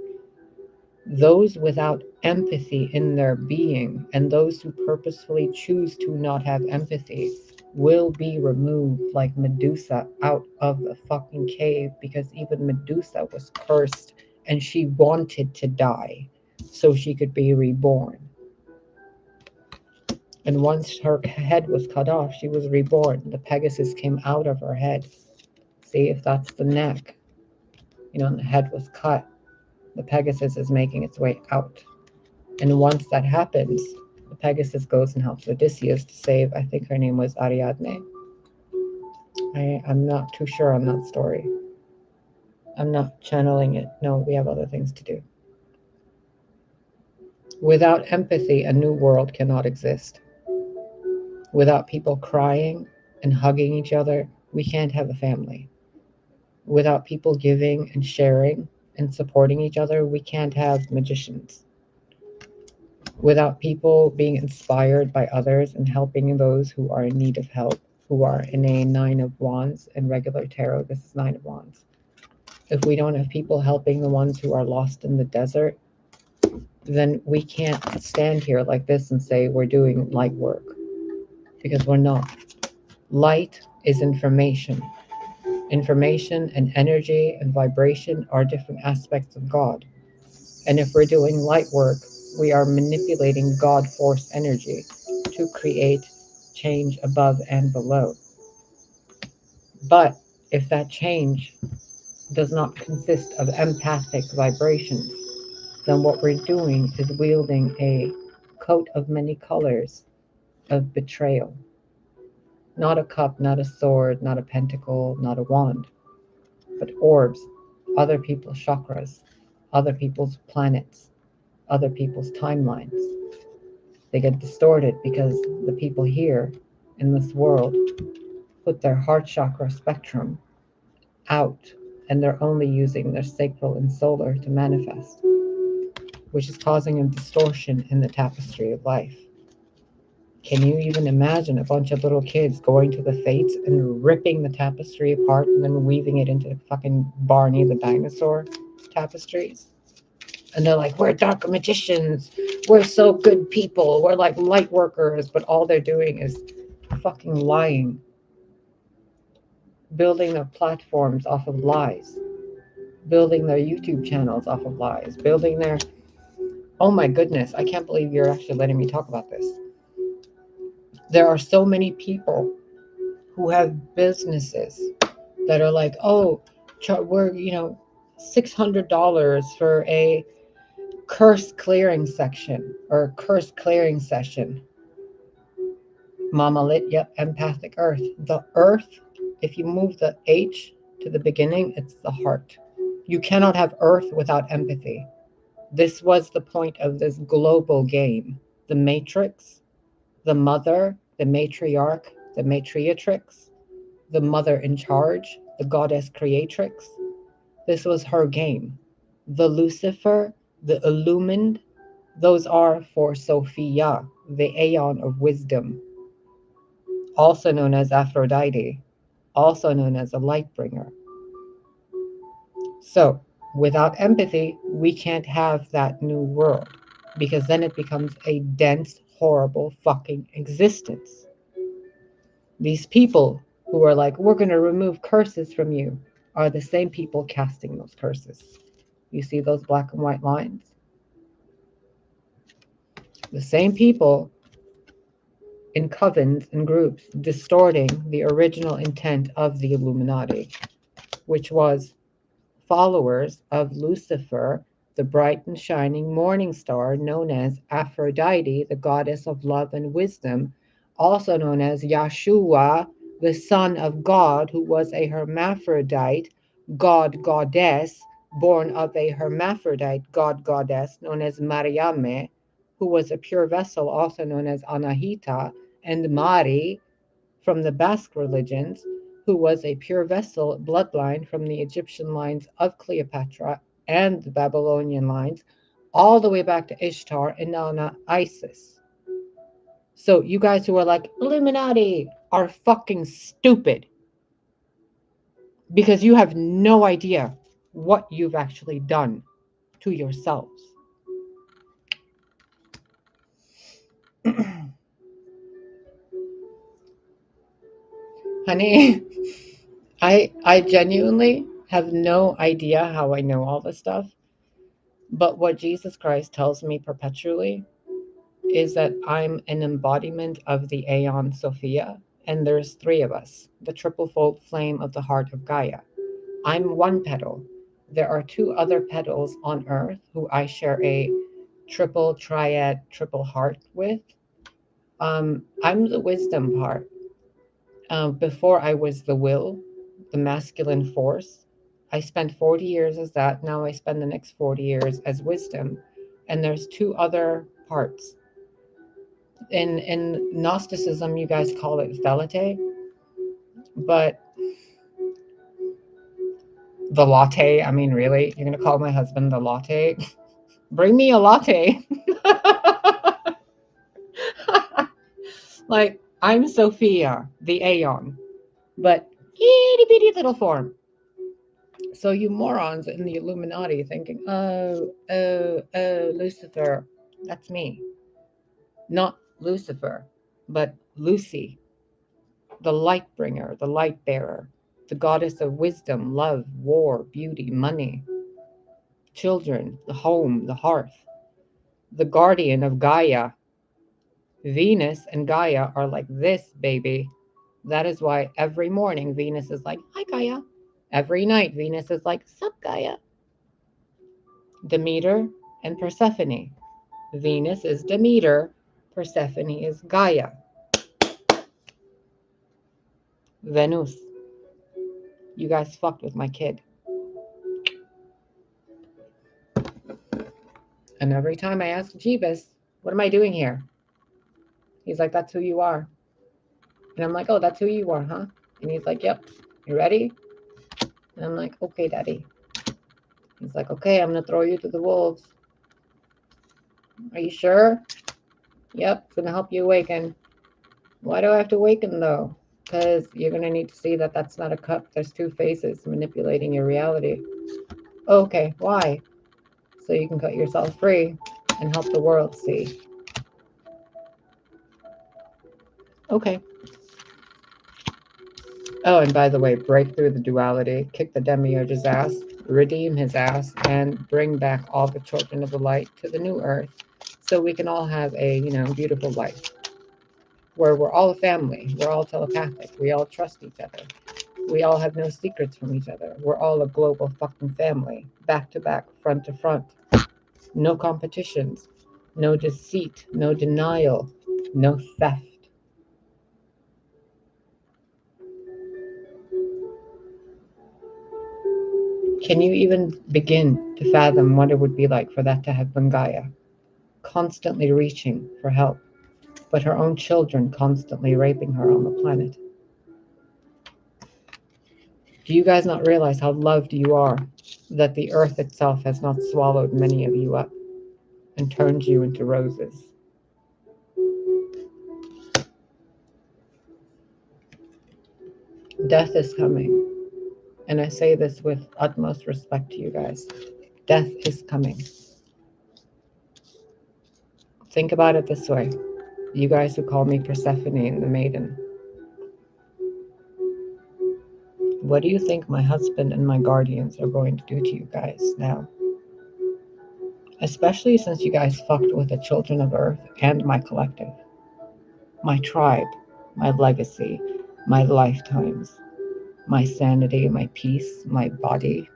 Those without empathy in their being, and those who purposefully choose to not have empathy, will be removed like Medusa out of the fucking cave, because even Medusa was cursed and she wanted to die so she could be reborn. And once her head was cut off, she was reborn. The Pegasus came out of her head. See, if that's the neck, you know, and the head was cut, the Pegasus is making its way out. And once that happens, the Pegasus goes and helps Odysseus to save, I think her name was Ariadne. I'm not too sure on that story. I'm not channeling it. No, we have other things to do. Without empathy, a new world cannot exist. Without people crying and hugging each other, we can't have a family. Without people giving and sharing and supporting each other, we can't have magicians. Without people being inspired by others and helping those who are in need of help, who are in a 9 of Wands and regular tarot, this is 9 of Wands. If we don't have people helping the ones who are lost in the desert, then we can't stand here like this and say we're doing light work, because we're not. Light is information. Information and energy and vibration are different aspects of God. And if we're doing light work, we are manipulating God force energy to create change above and below. But if that change does not consist of empathic vibrations, then what we're doing is wielding a coat of many colors of betrayal. Not a cup, not a sword, not a pentacle, not a wand, but orbs, other people's chakras, other people's planets, other people's timelines. They get distorted because the people here in this world put their heart chakra spectrum out, and they're only using their sacral and solar to manifest, which is causing a distortion in the tapestry of life. Can you even imagine a bunch of little kids going to the fates and ripping the tapestry apart and then weaving it into fucking Barney the dinosaur tapestries? And they're like, we're dark magicians. We're so good people. We're like light workers. But all they're doing is fucking lying. Building their platforms off of lies. Building their YouTube channels off of lies. Building their... Oh my goodness. I can't believe you're actually letting me talk about this. There are so many people who have businesses that are like, oh, we're, $600 for a curse clearing section or curse clearing session. Mama Lit, yep, empathic earth. The earth, if you move the H to the beginning, it's the heart. You cannot have earth without empathy. This was the point of this global game. The matrix, the mother, the matriarch, the matriatrix, the mother in charge, the goddess creatrix. This was her game. The Lucifer, the illumined, those are for Sophia, the aeon of wisdom, also known as Aphrodite, also known as a light bringer. So, without empathy, we can't have that new world, because then it becomes a dense, horrible fucking existence. These people who are like, we're going to remove curses from you, are the same people casting those curses. You see those black and white lines? The same people in covens and groups distorting the original intent of the Illuminati, which was followers of Lucifer, the bright and shining morning star known as Aphrodite, the goddess of love and wisdom, also known as Yeshua, the son of God, who was a hermaphrodite, goddess, born of a hermaphrodite goddess known as Mariame, who was a pure vessel, also known as Anahita, and Mari from the Basque religions, who was a pure vessel bloodline from the Egyptian lines of Cleopatra and the Babylonian lines, all the way back to Ishtar and now Isis. So you guys who are like, Illuminati, are fucking stupid, because you have no idea what you've actually done to yourselves. Honey, I genuinely have no idea how I know all this stuff. But what Jesus Christ tells me perpetually is that I'm an embodiment of the Aeon Sophia, and there's three of us, the triple-fold flame of the heart of Gaia. I'm one petal. There are two other petals on Earth who I share a triple triad, triple heart with. I'm the wisdom part. Before I was the will, the masculine force. I spent 40 years as that. Now I spend the next 40 years as wisdom. And there's two other parts. In Gnosticism, you guys call it Velite, but the latte, I mean, really? You're going to call my husband the latte? Bring me a latte. Like, I'm Sophia, the Aeon, but itty bitty little form. So you morons in the Illuminati thinking, oh, Lucifer, that's me. Not Lucifer, but Lucy, the light bringer, the light bearer, the goddess of wisdom, love, war, beauty, money, children, the home, the hearth, the guardian of Gaia. Venus and Gaia are like this, baby. That is why every morning Venus is like, hi, Gaia. Every night Venus is like, sup, Gaia. Demeter and Persephone. Venus is Demeter, Persephone is Gaia. Venus. You guys fucked with my kid. And every time I ask Jeebus, what am I doing here? He's like, that's who you are. And I'm like, oh, that's who you are, huh? And he's like, yep. You ready? And I'm like, okay, Daddy. He's like, okay, I'm going to throw you to the wolves. Are you sure? Yep, it's going to help you awaken. Why do I have to awaken though? Because you're going to need to see that that's not a cup. There's two faces manipulating your reality. Okay, why? So you can cut yourself free and help the world see. Okay. Oh, and by the way, break through the duality, kick the demiurge's ass, redeem his ass, and bring back all the children of the light to the new earth so we can all have a, beautiful life where we're all a family, we're all telepathic, we all trust each other, we all have no secrets from each other, we're all a global fucking family, back to back, front to front, no competitions, no deceit, no denial, no theft. Can you even begin to fathom what it would be like for that to have been Gaia, constantly reaching for help, but her own children constantly raping her on the planet? Do you guys not realize how loved you are, that the earth itself has not swallowed many of you up and turned you into roses? Death is coming, and I say this with utmost respect to you guys. Death is coming. Think about it this way. You guys who call me Persephone and the Maiden, what do you think my husband and my guardians are going to do to you guys now? Especially since you guys fucked with the children of Earth and my collective, my tribe, my legacy, my lifetimes, my sanity, my peace, my body.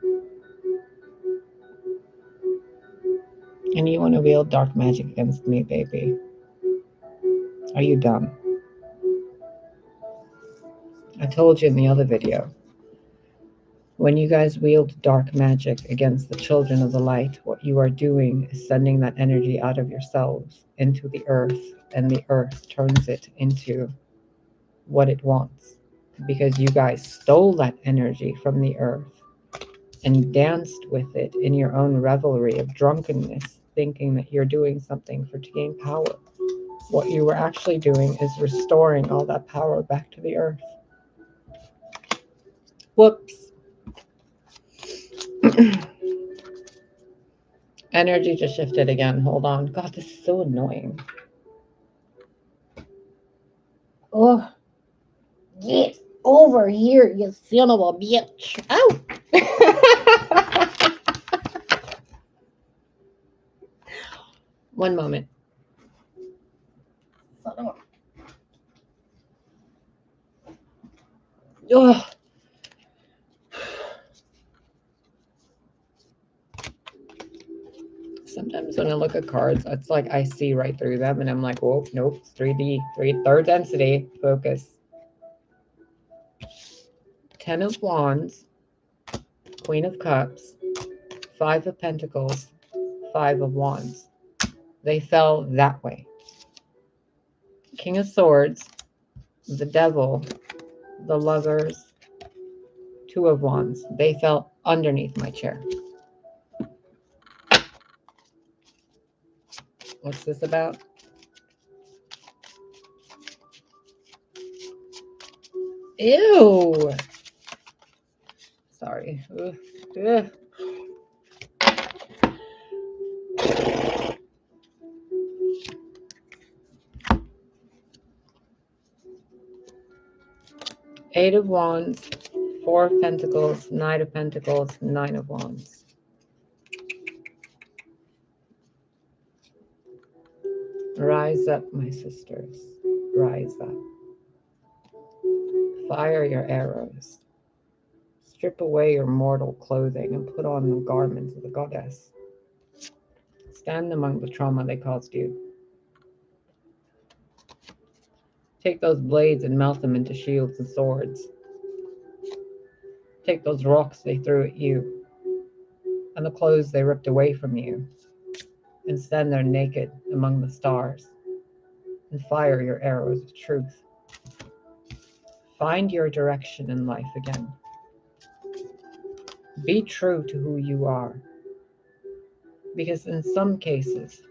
And you want to wield dark magic against me, baby? Are you dumb? I told you in the other video, when you guys wield dark magic against the children of the light, what you are doing is sending that energy out of yourselves into the earth, and the earth turns it into what it wants. Because you guys stole that energy from the earth and danced with it in your own revelry of drunkenness, thinking that you're doing something to gain power. What you were actually doing is restoring all that power back to the earth. Whoops. Energy just shifted again. Hold on. God, this is so annoying. Oh, get over here, you son of a bitch. Ow! One moment. Oh. Sometimes when I look at cards, it's like I see right through them and I'm like, oh, nope, it's 3D, third density, focus. 10 of Wands, Queen of Cups, 5 of Pentacles, 5 of Wands. They fell that way. King of Swords, the Devil, the Lovers, 2 of Wands. They fell underneath my chair. What's this about? Ew. Sorry. Ugh. Ugh. Eight of Wands, 4 of Pentacles, 9 of Pentacles, 9 of Wands. Rise up, my sisters. Rise up. Fire your arrows. Strip away your mortal clothing and put on the garments of the goddess. Stand among the trauma they caused you. Take those blades and melt them into shields and swords. Take those rocks they threw at you and the clothes they ripped away from you and stand there naked among the stars and fire your arrows of truth. Find your direction in life again. Be true to who you are. Because in some cases,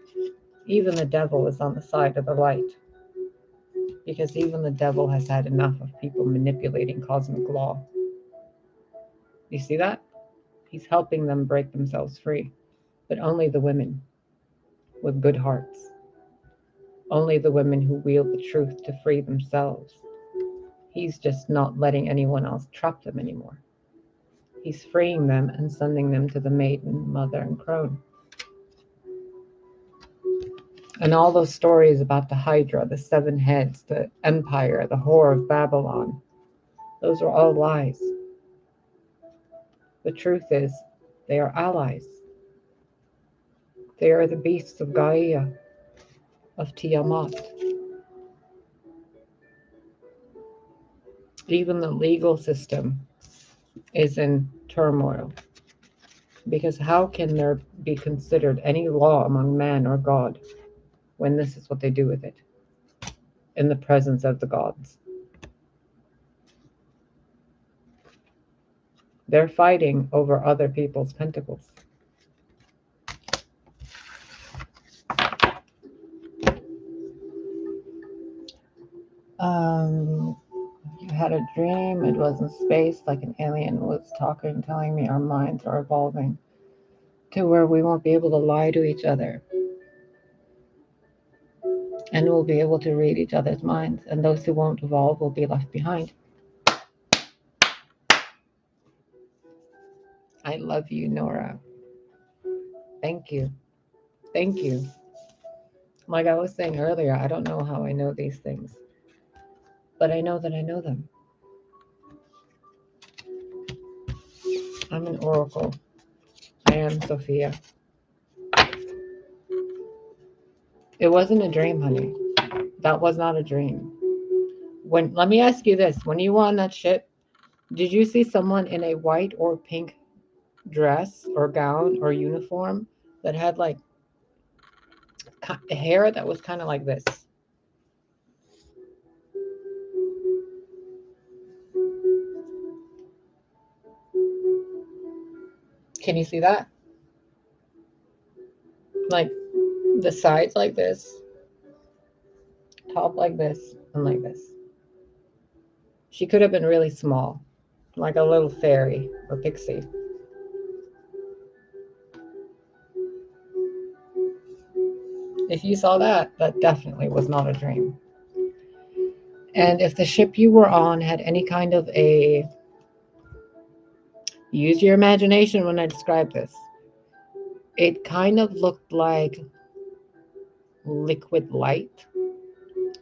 even the devil is on the side of the light. Because even the devil has had enough of people manipulating cosmic law. You see that? He's helping them break themselves free. But only the women with good hearts. Only the women who wield the truth to free themselves. He's just not letting anyone else trap them anymore. He's freeing them and sending them to the maiden, mother, and crone. And all those stories about the Hydra, the seven heads, the empire, the whore of Babylon, those are all lies. The truth is, they are allies. They are the beasts of Gaia, of Tiamat. Even the legal system is in turmoil. Because how can there be considered any law among man or God when this is what they do with it in the presence of the gods? They're fighting over other people's pentacles. You had a dream, it was in space, like an alien was talking, telling me our minds are evolving to where we won't be able to lie to each other. And we'll be able to read each other's minds, and those who won't evolve will be left behind. I love you, Nora. Thank you. Thank you. Like I was saying earlier, I don't know how I know these things, but I know that I know them. I'm an oracle. I am Sophia. It wasn't a dream, honey. That was not a dream. Let me ask you this. When you were on that ship, did you see someone in a white or pink dress or gown or uniform that had like hair that was kind of like this? Can you see that? Like the sides like this, top like this, and like this. She could have been really small, like a little fairy or pixie. If you saw that, that definitely was not a dream. And if the ship you were on had any kind of a... Use your imagination when I describe this. It kind of looked like liquid light,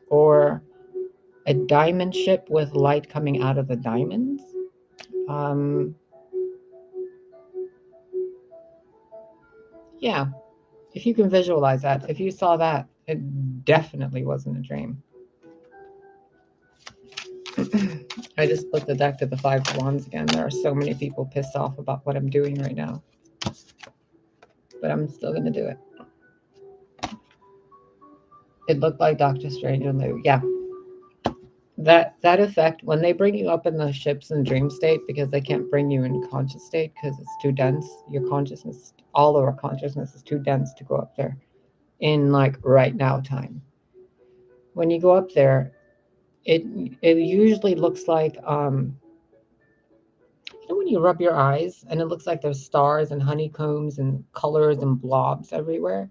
or a diamond ship with light coming out of the diamonds. Yeah, if you can visualize that, if you saw that, it definitely wasn't a dream. I just put the deck to the Five of Wands again. There are so many people pissed off about what I'm doing right now, but I'm still going to do it. It looked like Doctor Strange on the... Yeah. That effect, when they bring you up in the ships in dream state, because they can't bring you in conscious state because it's too dense. Your consciousness, all of our consciousness is too dense to go up there in like right now time. When you go up there, it usually looks like you know when you rub your eyes and it looks like there's stars and honeycombs and colors and blobs everywhere.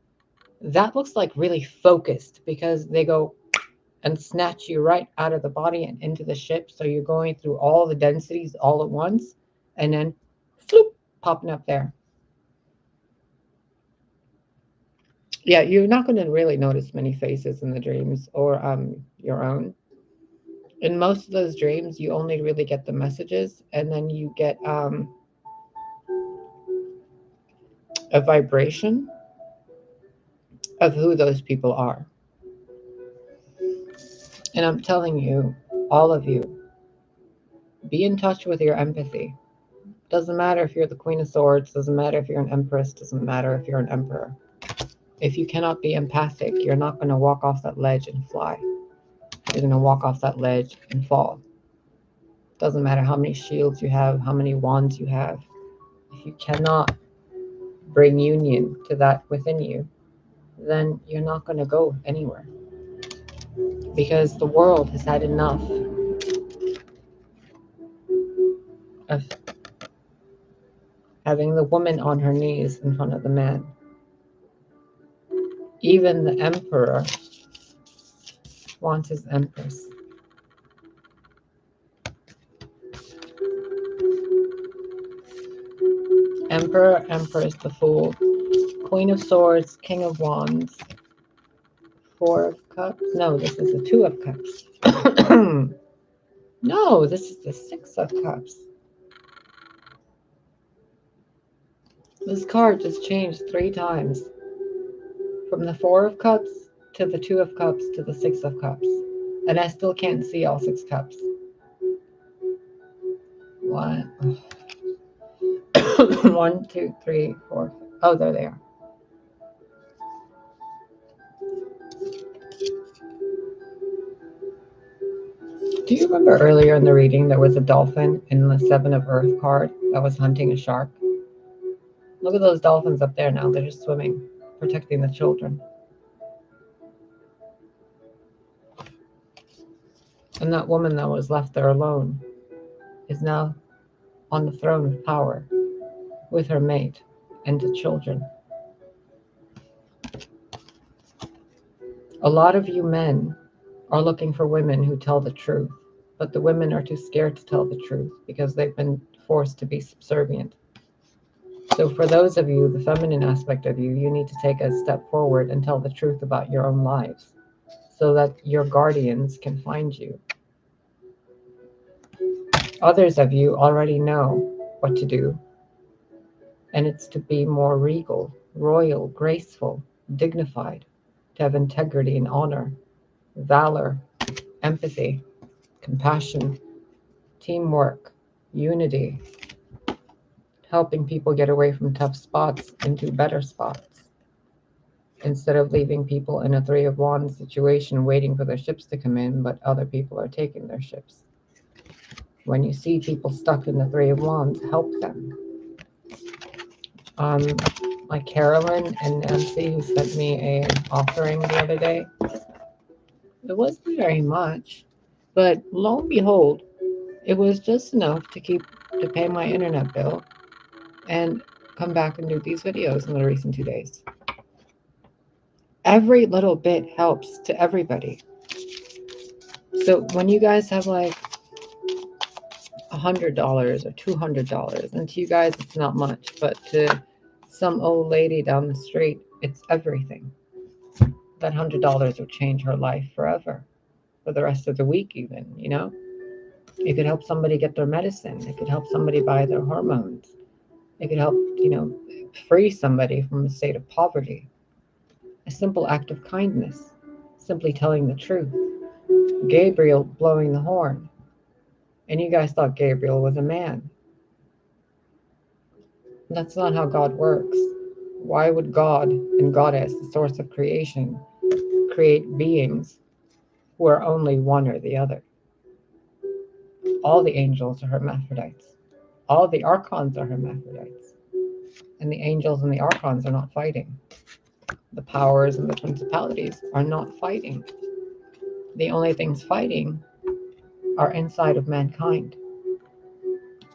That looks like really focused, because they go and snatch you right out of the body and into the ship. So you're going through all the densities all at once, and then floop, popping up there. Yeah, you're not going to really notice many faces in the dreams, or your own. In most of those dreams, you only really get the messages, and then you get a vibration of who those people are. And I'm telling you, all of you, be in touch with your empathy. Doesn't matter if you're the Queen of Swords, doesn't matter if you're an Empress, doesn't matter if you're an Emperor. If you cannot be empathic, you're not going to walk off that ledge and fly. You're going to walk off that ledge and fall. Doesn't matter how many shields you have, how many wands you have. If you cannot bring union to that within you, then you're not going to go anywhere. because the world has had enough of having the woman on her knees in front of the man. Even the emperor wants his empress. Emperor, empress, the fool, Queen of Swords, King of Wands, Four of Cups. No, this is the Two of Cups. No, this is the Six of Cups. This card just changed 3 times. From the Four of Cups to the Two of Cups to the Six of Cups. And I still can't see all 6 cups. One, 1, 2, 3, 4. Oh, there they are. Do you remember earlier in the reading there was a dolphin in the Seven of Earth card that was hunting a shark? Look at those dolphins up there now. They're just swimming, protecting the children. And that woman that was left there alone is now on the throne of power with her mate and the children. A lot of you men are looking for women who tell the truth, but the women are too scared to tell the truth because they've been forced to be subservient. So for those of you, the feminine aspect of you, you need to take a step forward and tell the truth about your own lives so that your guardians can find you. Others of you already know what to do, and it's to be more regal, royal, graceful, dignified, to have integrity and honor, valor, empathy, compassion, teamwork, unity, helping people get away from tough spots into better spots, instead of leaving people in a Three of Wands situation waiting for their ships to come in, but other people are taking their ships. When you see people stuck in the Three of Wands, help them. Like Carolyn and Nancy, who sent me an offering the other day. It wasn't very much, but lo and behold, it was just enough to pay my internet bill and come back and do these videos in the recent 2 days. Every little bit helps to everybody. So when you guys have like $100 or $200, and to you guys it's not much, but to some old lady down the street, it's everything. That $100 will change her life forever, for the rest of the week even, you know? It could help somebody get their medicine. It could help somebody buy their hormones. It could help, free somebody from a state of poverty. A simple act of kindness, simply telling the truth. Gabriel blowing the horn. And you guys thought Gabriel was a man. That's not how God works. Why would God and Goddess, the source of creation, create beings who are only one or the other? All the angels are hermaphrodites. All the archons are hermaphrodites. And the angels and the archons are not fighting. The powers and the principalities are not fighting. The only things fighting are inside of mankind.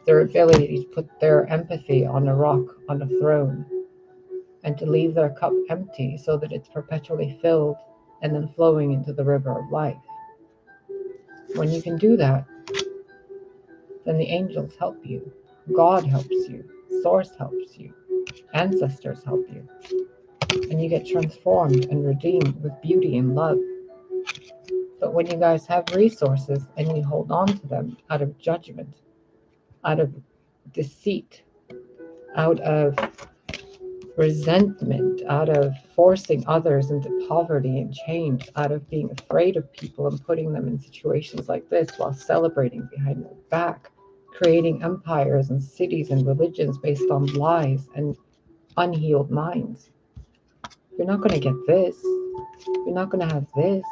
Their ability to put their empathy on a rock, on a throne, and to leave their cup empty so that it's perpetually filled and then flowing into the river of life. When you can do that, then the angels help you. God helps you. Source helps you. Ancestors help you. And you get transformed and redeemed with beauty and love. But when you guys have resources and you hold on to them out of judgment, out of deceit, out of resentment, out of forcing others into poverty and change, out of being afraid of people and putting them in situations like this while celebrating behind their back, creating empires and cities and religions based on lies and unhealed minds. You're not going to get this. You're not going to have this.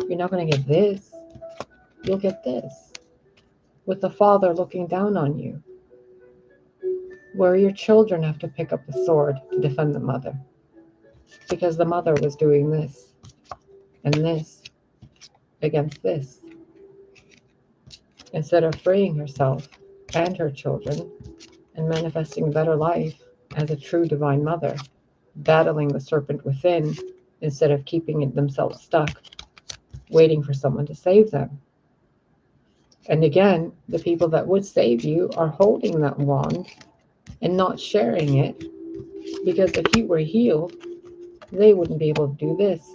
You're not going to get this. You'll get this. With the father looking down on you, where your children have to pick up the sword to defend the mother, because the mother was doing this and this against this. Instead of freeing herself and her children and manifesting a better life as a true divine mother, battling the serpent within instead of keeping themselves stuck, waiting for someone to save them. And again, the people that would save you are holding that wand and not sharing it, because if you were healed, they wouldn't be able to do this.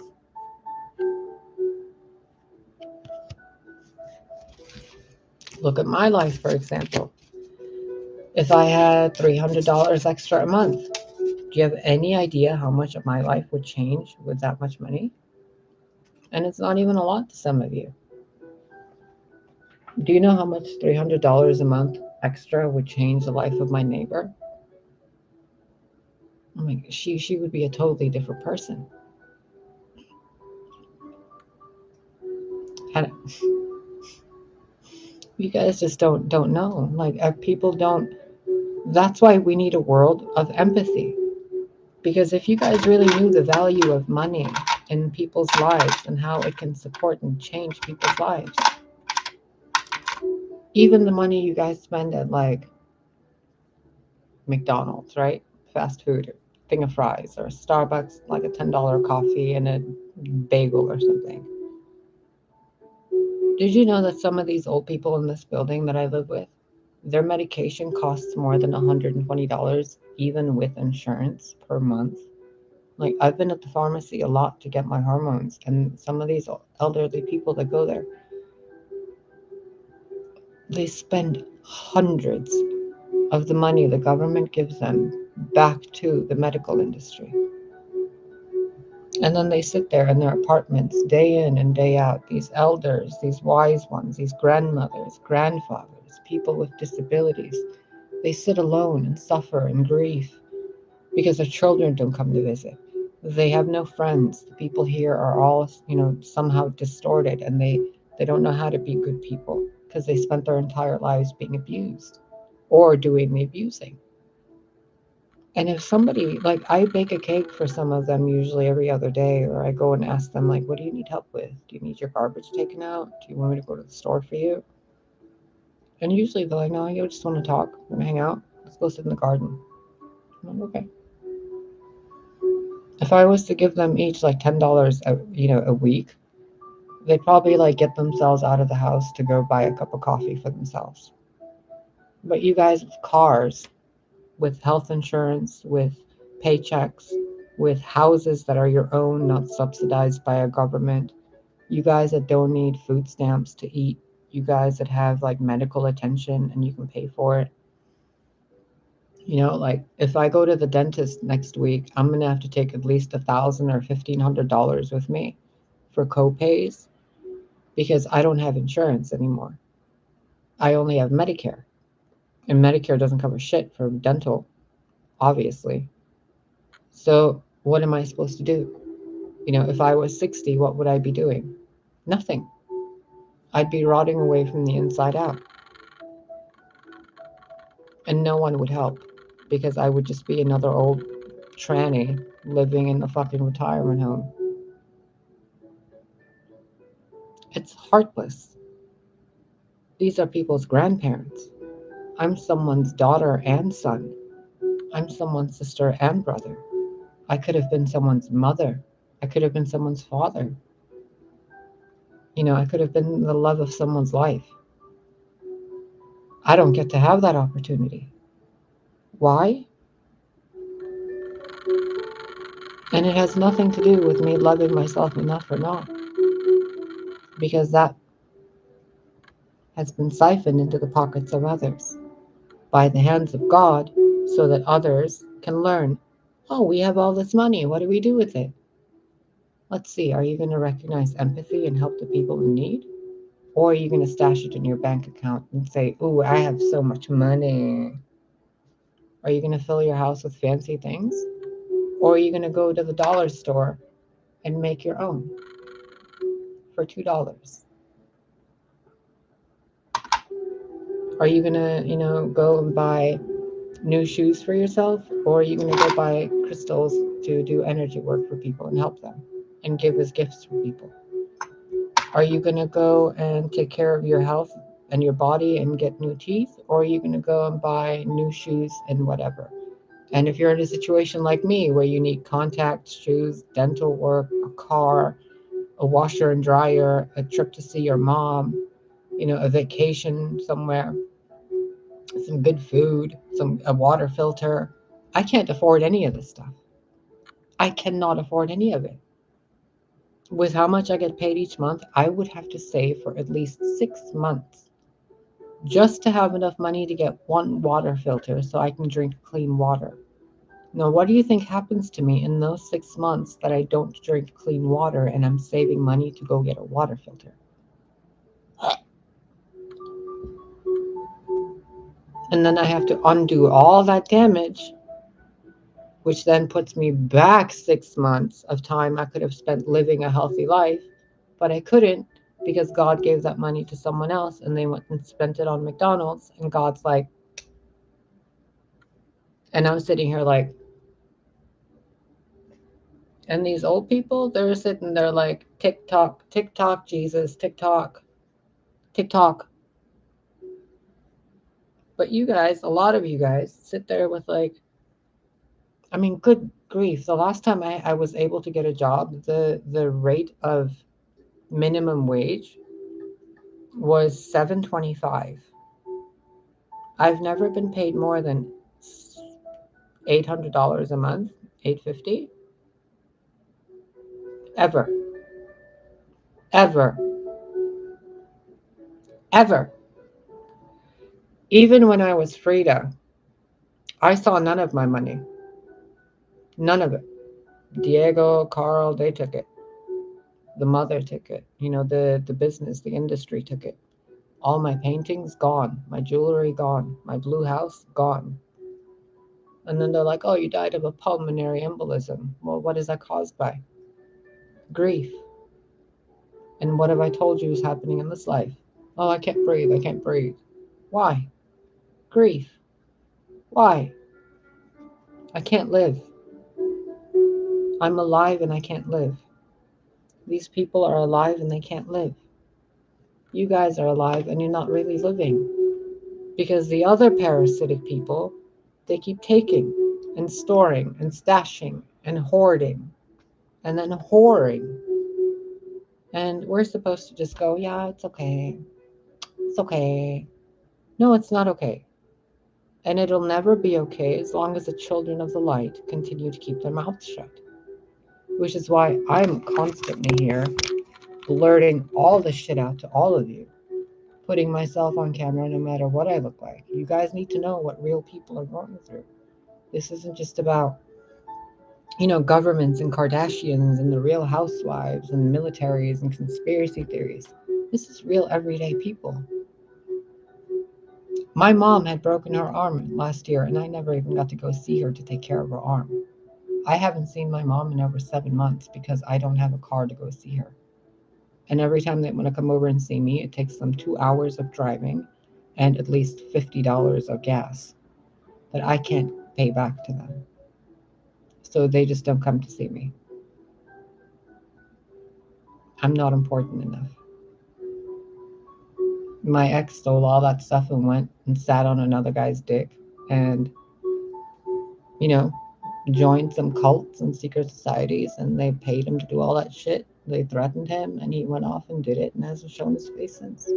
Look at my life, for example. If I had $300 extra a month, do you have any idea how much of my life would change with that much money? And it's not even a lot to some of you. Do you know how much $300 a month extra would change the life of my neighbor? I mean, she would be a totally different person. And you guys just don't know. Like, people don't. That's why we need a world of empathy. Because if you guys really knew the value of money in people's lives and how it can support and change people's lives, even the money you guys spend at like McDonald's, right? Fast food, a thing of fries, or Starbucks, like a $10 coffee and a bagel or something. Did you know that some of these old people in this building that I live with, their medication costs more than $120, even with insurance, per month? Like, I've been at the pharmacy a lot to get my hormones, and some of these elderly people that go there, they spend hundreds of the money the government gives them back to the medical industry. And then they sit there in their apartments day in and day out, these elders, these wise ones, these grandmothers, grandfathers, people with disabilities. They sit alone and suffer and grief because their children don't come to visit. They have no friends. The people here are all, somehow distorted, and they don't know how to be good people because they spent their entire lives being abused or doing the abusing. And if somebody, like, I bake a cake for some of them usually every other day, or I go and ask them, like, what do you need help with? Do you need your garbage taken out? Do you want me to go to the store for you? And usually they're like, no, I just want to talk. I want to hang out. Let's go sit in the garden. I'm like, okay. If I was to give them each like $10 a week, they'd probably like get themselves out of the house to go buy a cup of coffee for themselves. But you guys with cars, with health insurance, with paychecks, with houses that are your own, not subsidized by a government, you guys that don't need food stamps to eat, you guys that have like medical attention and you can pay for it. Like, if I go to the dentist next week, I'm gonna have to take at least $1,000 or $1,500 with me for co-pays because I don't have insurance anymore. I only have Medicare, and Medicare doesn't cover shit for dental, obviously. So what am I supposed to do? If I was 60, what would I be doing? Nothing. I'd be rotting away from the inside out. And no one would help because I would just be another old tranny living in the fucking retirement home. It's heartless. These are people's grandparents. I'm someone's daughter and son. I'm someone's sister and brother. I could have been someone's mother. I could have been someone's father. I could have been the love of someone's life. I don't get to have that opportunity. Why? And it has nothing to do with me loving myself enough or not, because that has been siphoned into the pockets of others by the hands of God so that others can learn. Oh, we have all this money. What do we do with it? Let's see. Are you going to recognize empathy and help the people in need? Or are you going to stash it in your bank account and say, ooh, I have so much money? Are you going to fill your house with fancy things? Or are you going to go to the dollar store and make your own for $2? Are you going to, go and buy new shoes for yourself? Or are you going to go buy crystals to do energy work for people and help them and give as gifts for people? Are you going to go and take care of your health and your body and get new teeth? Or are you going to go and buy new shoes and whatever? And if you're in a situation like me where you need contacts, shoes, dental work, a car, a washer and dryer, a trip to see your mom, a vacation somewhere, some good food, a water filter, I can't afford any of this stuff. I cannot afford any of it. With how much I get paid each month, I would have to save for at least 6 months just to have enough money to get one water filter so I can drink clean water. Now, what do you think happens to me in those 6 months that I don't drink clean water and I'm saving money to go get a water filter? And then I have to undo all that damage, which then puts me back 6 months of time I could have spent living a healthy life, but I couldn't because God gave that money to someone else and they went and spent it on McDonald's. And God's like, and I'm sitting here like, and these old people, they're sitting there like, tick tock, Jesus, tick tock, tick tock. But you guys, a lot of you guys sit there with like, I mean, good grief. The last time I was able to get a job, the rate of minimum wage was $7.25. I've never been paid more than $800 a month, $850, ever, ever, ever. Even when I was Frida, I saw none of my money, none of it. Diego, Carl, they took it. The mother took it. The business, the industry took it. All my paintings gone, my jewelry gone, my blue house gone. And then they're like, oh, you died of a pulmonary embolism. Well, what is that caused by? Grief. And what have I told you is happening in this life? Oh, I can't breathe. I can't breathe. Why? Grief. Why? I can't live. I'm alive and I can't live. These people are alive and they can't live. You guys are alive and you're not really living. Because the other parasitic people, they keep taking and storing and stashing and hoarding and then whoring. And we're supposed to just go, yeah, it's okay. It's okay. No, it's not okay. And it'll never be okay as long as the children of the light continue to keep their mouths shut. Which is why I'm constantly here blurting all this shit out to all of you. Putting myself on camera no matter what I look like. You guys need to know what real people are going through. This isn't just about, governments and Kardashians and the real housewives and militaries and conspiracy theories. This is real everyday people. My mom had broken her arm last year and I never even got to go see her to take care of her arm. I haven't seen my mom in over 7 months because I don't have a car to go see her. And every time they want to come over and see me, it takes them 2 hours of driving and at least $50 of gas that I can't pay back to them. So they just don't come to see me. I'm not important enough. My ex stole all that stuff and went and sat on another guy's dick and, joined some cults and secret societies, and they paid him to do all that shit. They threatened him and he went off and did it and hasn't shown his face since.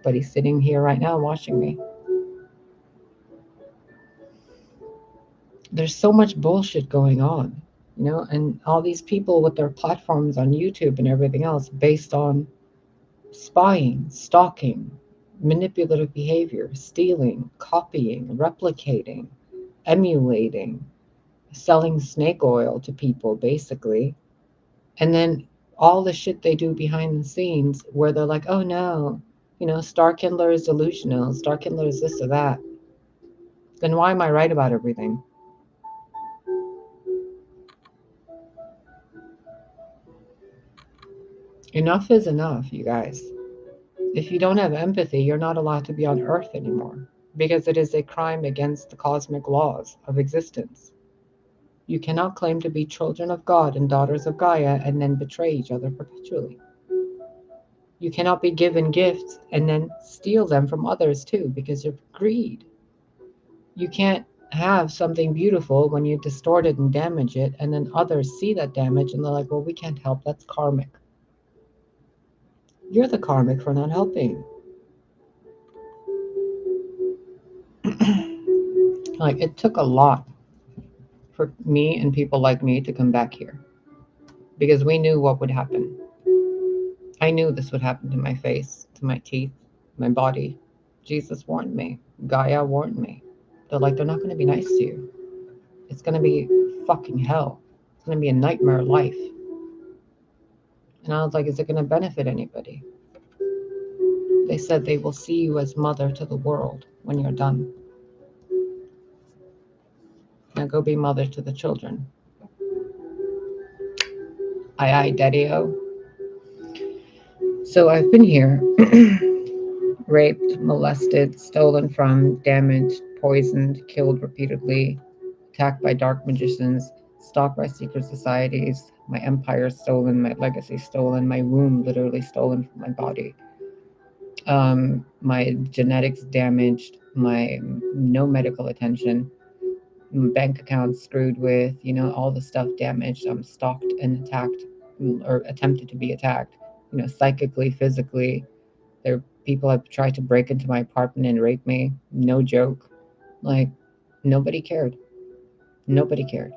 But he's sitting here right now watching me. There's so much bullshit going on, and all these people with their platforms on YouTube and everything else based on spying, stalking, manipulative behavior, stealing, copying, replicating, emulating, selling snake oil to people, basically. And then all the shit they do behind the scenes where they're like, oh no, Star Kindler is delusional, Star Kindler is this or that. Then why am I right about everything? Enough is enough, you guys. If you don't have empathy, you're not allowed to be on Earth anymore, because it is a crime against the cosmic laws of existence. You cannot claim to be children of God and daughters of Gaia and then betray each other perpetually. You cannot be given gifts and then steal them from others too, because of greed. You can't have something beautiful when you distort it and damage it, and then others see that damage and they're like, well, we can't help. That's karmic. You're the karmic for not helping. Like, it took a lot for me and people like me to come back here because we knew what would happen. I knew this would happen to my face, to my teeth, my body. Jesus warned me. Gaia warned me. They're like, they're not going to be nice to you. It's going to be fucking hell. It's going to be a nightmare life. And I was like, is it going to benefit anybody? They said they will see you as mother to the world when you're done. Now go be mother to the children. Aye, daddy-o. So I've been here, raped, molested, stolen from, damaged, poisoned, killed repeatedly, attacked by dark magicians, stalked by secret societies, my empire stolen, my legacy stolen, my womb literally stolen from my body, my genetics damaged, my no medical attention, bank accounts screwed with, all the stuff damaged. I'm stalked and attacked, or attempted to be attacked, psychically, physically. There people have tried to break into my apartment and rape me. No joke. Like, nobody cared. Nobody cared.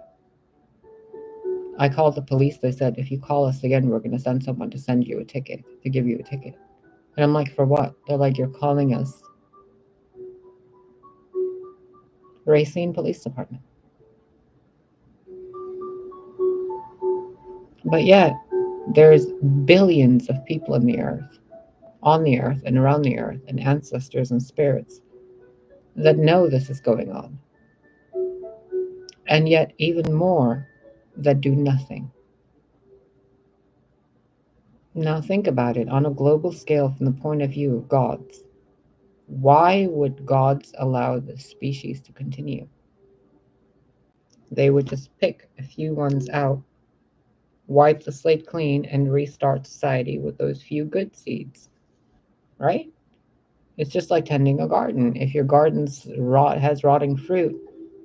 I called the police. They said, if you call us again, we're going to send someone to send you a ticket, to give you a ticket. And I'm like, for what? They're like, you're calling us. Racine Police Department. But yet, there's billions of people in the earth, on the earth and around the earth, and ancestors and spirits that know this is going on. And yet, even more that do nothing. Now, think about it on a global scale from the point of view of gods. Why would gods allow this species to continue? They would just pick a few ones out, wipe the slate clean, and restart society with those few good seeds, right? It's just like tending a garden. If your garden's has rotting fruit,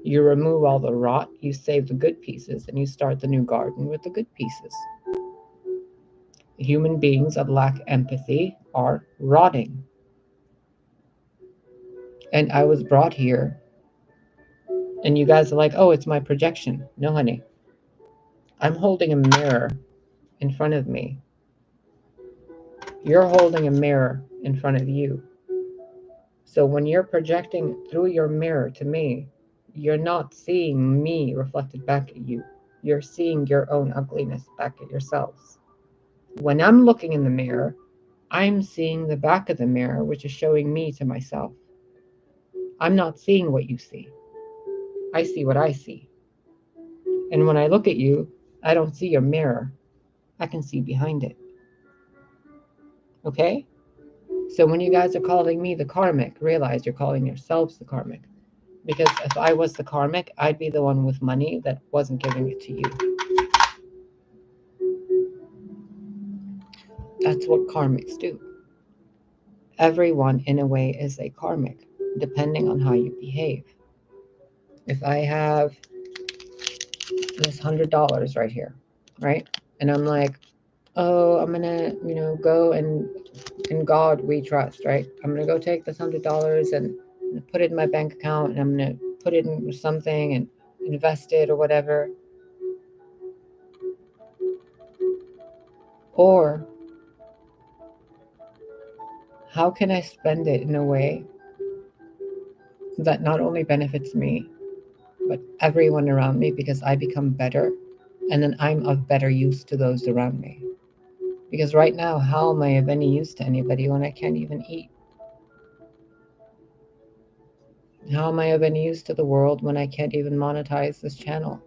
you remove all the rot, you save the good pieces, and you start the new garden with the good pieces. Human beings that lack empathy are rotting. And I was brought here, and you guys are like, oh, it's my projection. No, honey. I'm holding a mirror in front of me. You're holding a mirror in front of you. So when you're projecting through your mirror to me, you're not seeing me reflected back at you. You're seeing your own ugliness back at yourselves. When I'm looking in the mirror, I'm seeing the back of the mirror, which is showing me to myself. I'm not seeing what you see. I see what I see. And when I look at you, I don't see your mirror. I can see behind it. Okay? So when you guys are calling me the karmic, realize you're calling yourselves the karmic. Because if I was the karmic, I'd be the one with money that wasn't giving it to you. That's what karmics do. Everyone, in a way, is a karmic, depending on how you behave. If I have this $100 right here, right? And I'm like, oh, I'm gonna, go and in God we trust, right? I'm gonna go take this $100 and put it in my bank account, and I'm gonna put it in something and invest it or whatever. Or how can I spend it in a way that not only benefits me, but everyone around me, because I become better, and then I'm of better use to those around me? Because right now, how am I of any use to anybody when I can't even eat? How am I of any use to the world when I can't even monetize this channel?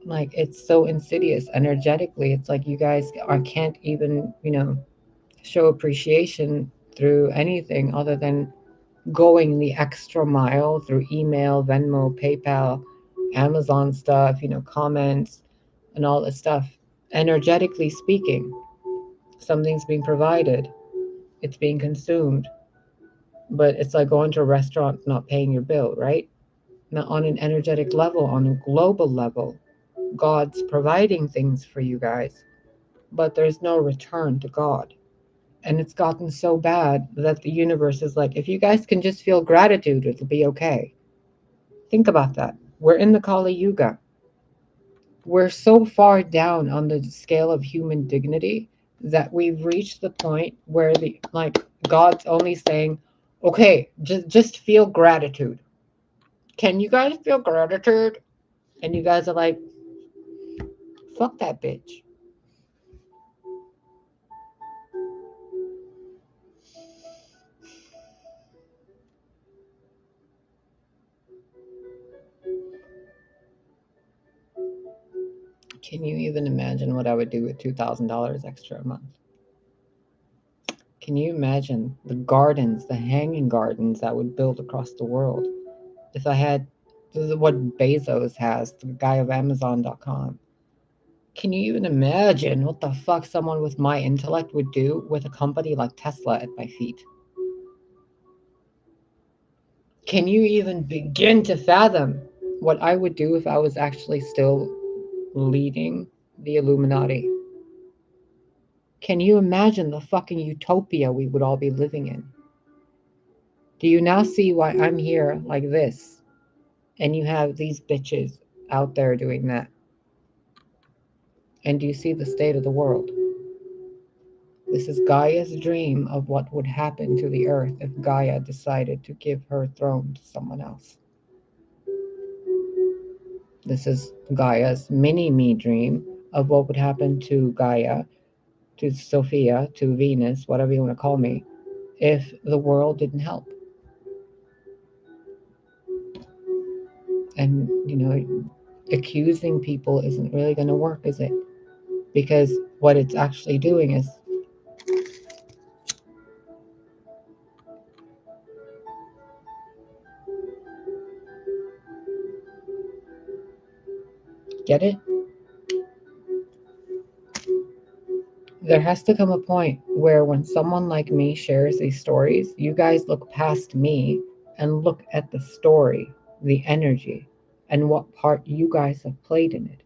Like, it's so insidious energetically. It's like you guys can't even, show appreciation through anything other than going the extra mile through email, Venmo, PayPal, Amazon stuff, comments, and all this stuff, energetically speaking. Something's being provided, it's being consumed, but it's like going to a restaurant not paying your bill, right? Now, on an energetic level, on a global level, God's providing things for you guys, but there's no return to God. And it's gotten so bad that the universe is like, if you guys can just feel gratitude, it'll be okay. Think about that. We're in the Kali Yuga. We're so far down on the scale of human dignity that we've reached the point where the like God's only saying, okay, just feel gratitude. Can you guys feel gratitude? And you guys are like, fuck that bitch. Can you even imagine what I would do with $2,000 extra a month? Can you imagine the gardens, the hanging gardens that would build across the world if I had this is what Bezos has, the guy of Amazon.com. Can you even imagine what the fuck someone with my intellect would do with a company like Tesla at my feet? Can you even begin to fathom what I would do if I was actually still leading the Illuminati? Can you imagine the fucking utopia we would all be living in? Do you now see why I'm here like this and you have these bitches out there doing that? And do you see the state of the world? This is Gaia's dream of what would happen to the earth if Gaia decided to give her throne to someone else. This is Gaia's mini-me dream of what would happen to Gaia, to Sophia, to Venus, whatever you want to call me, if the world didn't help. And, accusing people isn't really going to work, is it? Because what it's actually doing is, get it? There has to come a point where when someone like me shares these stories, you guys look past me and look at the story, the energy, and what part you guys have played in it.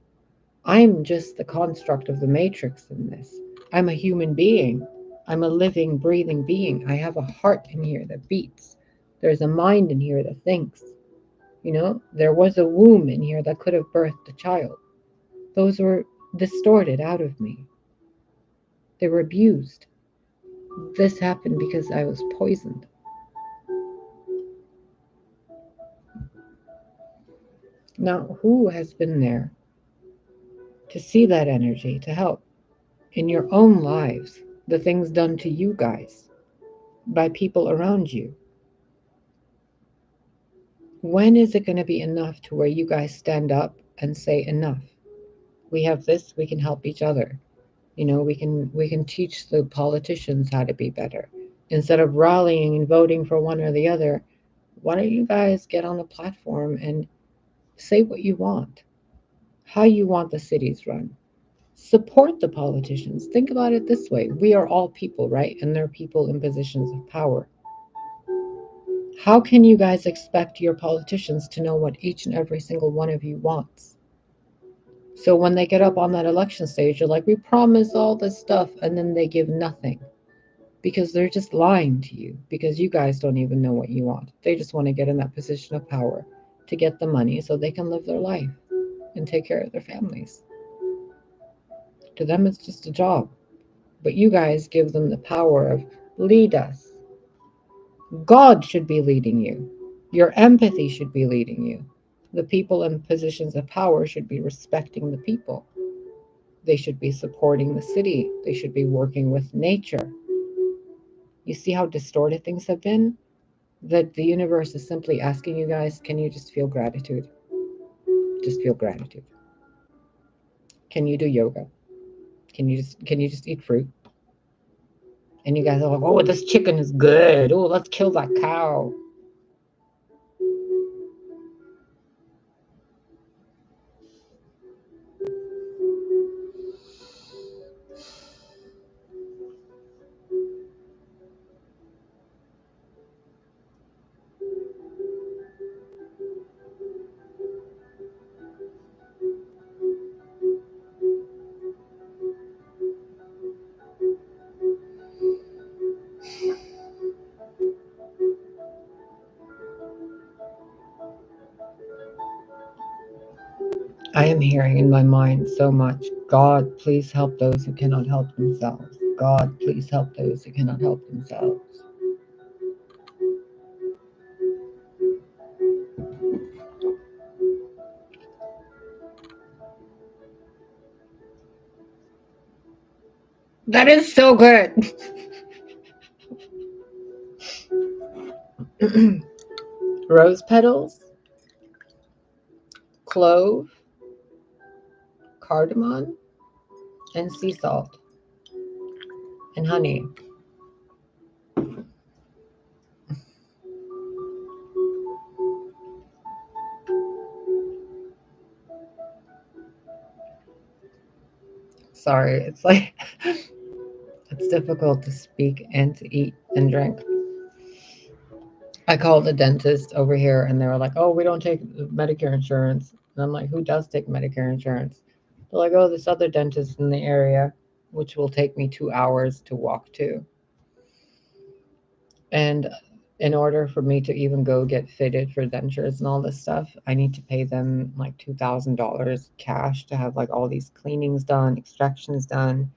I'm just the construct of the matrix in this. I'm a human being. I'm a living, breathing being. I have a heart in here that beats. There's a mind in here that thinks. There was a womb in here that could have birthed a child. Those were distorted out of me. They were abused. This happened because I was poisoned. Now, who has been there to see that energy, to help in your own lives, the things done to you guys by people around you? When is it going to be enough to where you guys stand up and say enough? We have this, we can help each other. We can teach the politicians how to be better. Instead of rallying and voting for one or the other, why don't you guys get on the platform and say what you want, how you want the cities run? Support the politicians. Think about it this way: we are all people, right? And they're people in positions of power. How can you guys expect your politicians to know what each and every single one of you wants? So when they get up on that election stage, you're like, we promise all this stuff, and then they give nothing because they're just lying to you, because you guys don't even know what you want. They just want to get in that position of power to get the money so they can live their life and take care of their families. To them, it's just a job. But you guys give them the power of lead us. God should be leading you. Your empathy should be leading you. The people in positions of power should be respecting the people. They should be supporting the city. They should be working with nature. You see how distorted things have been? That the universe is simply asking you guys, can you just feel gratitude? Just feel gratitude. Can you do yoga? Can you just eat fruit? And you guys are like, oh, this chicken is good. Oh, let's kill that cow. I am hearing in my mind so much, God, please help those who cannot help themselves. God, please help those who cannot help themselves. That is so good. Rose petals, clove, cardamom, and sea salt, and honey. Sorry, it's like it's difficult to speak and to eat and drink. I called the dentist over here and they were like, oh, we don't take Medicare insurance. And I'm like, who does take Medicare insurance? They're like, oh, this other dentist in the area, which will take me 2 hours to walk to. And in order for me to even go get fitted for dentures and all this stuff, I need to pay them like $2,000 cash to have like all these cleanings done, extractions done,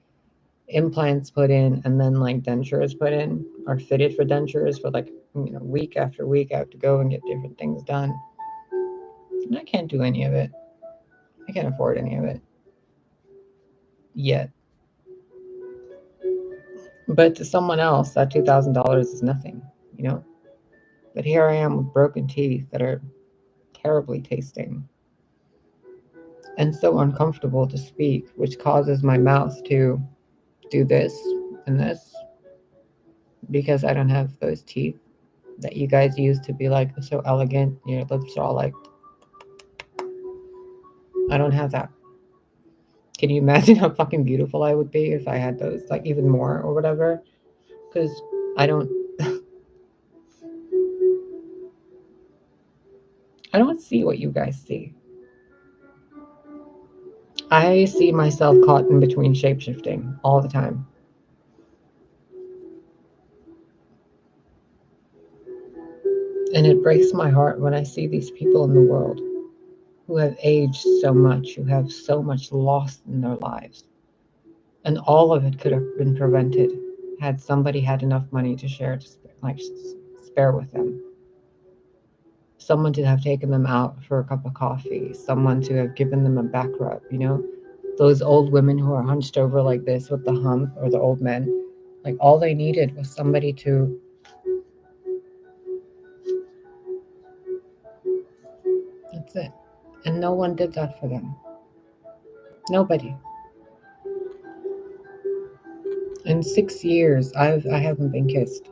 implants put in, and then like dentures put in or fitted for dentures for like, week after week. I have to go and get different things done. And I can't do any of it. I can't afford any of it yet. But to someone else, that $2,000 is nothing, But here I am with broken teeth that are terribly tasting and so uncomfortable to speak, which causes my mouth to do this and this because I don't have those teeth that you guys use to be like so elegant. Your lips are all like, I don't have that. Can you imagine how fucking beautiful I would be if I had those, like even more or whatever? Because I don't see what you guys see. I see myself caught in between shapeshifting all the time. And it breaks my heart when I see these people in the world who have aged so much, who have so much lost in their lives. And all of it could have been prevented had somebody had enough money to share, spare with them. Someone to have taken them out for a cup of coffee, someone to have given them a back rub, Those old women who are hunched over like this with the hump, or the old men, like all they needed was somebody to. That's it. And no one did that for them. Nobody. In 6 years, I haven't been kissed.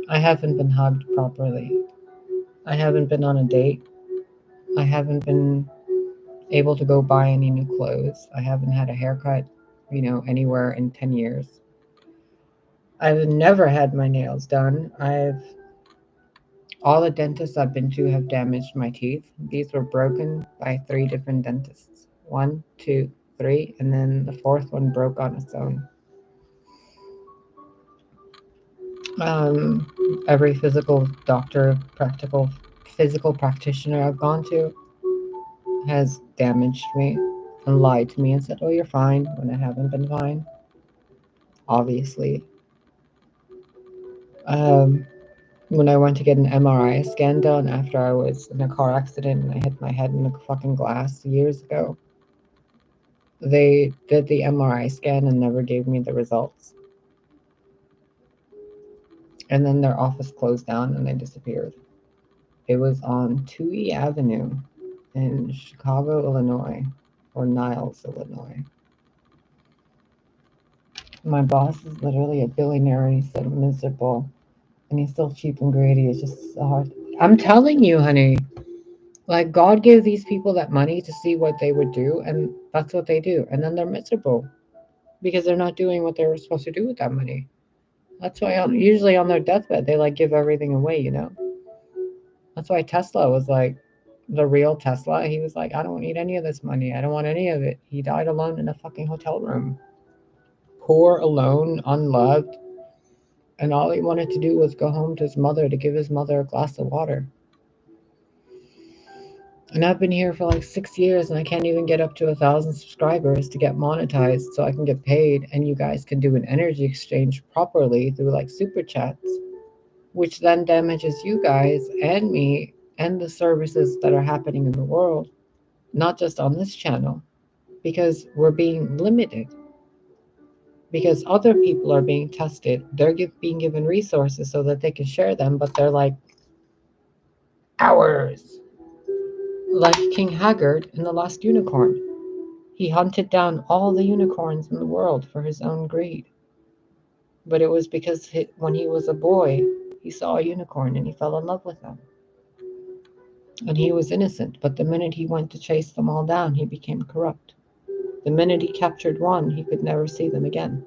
I haven't been hugged properly. I haven't been on a date. I haven't been able to go buy any new clothes. I haven't had a haircut, anywhere in 10 years. I've never had my nails done. All the dentists I've been to have damaged my teeth. These were broken by 3 different dentists. 1, 2, 3, and then the 4th one broke on its own. Every physical doctor, physical practitioner I've gone to has damaged me and lied to me and said, oh, you're fine, when I haven't been fine, obviously. When I went to get an MRI scan done after I was in a car accident and I hit my head in a fucking glass years ago, they did the MRI scan and never gave me the results. And then their office closed down and they disappeared. It was on Toohey Avenue in Chicago, Illinois, or Niles, Illinois. My boss is literally a billionaire and he's so miserable. And he's still cheap and greedy. It's just so hard. I'm telling you, honey. Like, God gave these people that money to see what they would do, and that's what they do. And then they're miserable because they're not doing what they were supposed to do with that money. That's why usually on their deathbed, they like give everything away, That's why Tesla was like, the real Tesla, he was like, I don't need any of this money. I don't want any of it. He died alone in a fucking hotel room. Poor, alone, unloved. And all he wanted to do was go home to his mother to give his mother a glass of water. And I've been here for like 6 years and I can't even get up to 1,000 subscribers to get monetized so I can get paid and you guys can do an energy exchange properly through like super chats, which then damages you guys and me and the services that are happening in the world, not just on this channel, because we're being limited. Because other people are being tested, they're being given resources so that they can share them, but they're like, ours. Like King Haggard in The Last Unicorn. He hunted down all the unicorns in the world for his own greed. But it was because when he was a boy, he saw a unicorn and he fell in love with them. And he was innocent, but the minute he went to chase them all down, he became corrupt. The minute he captured one, he could never see them again.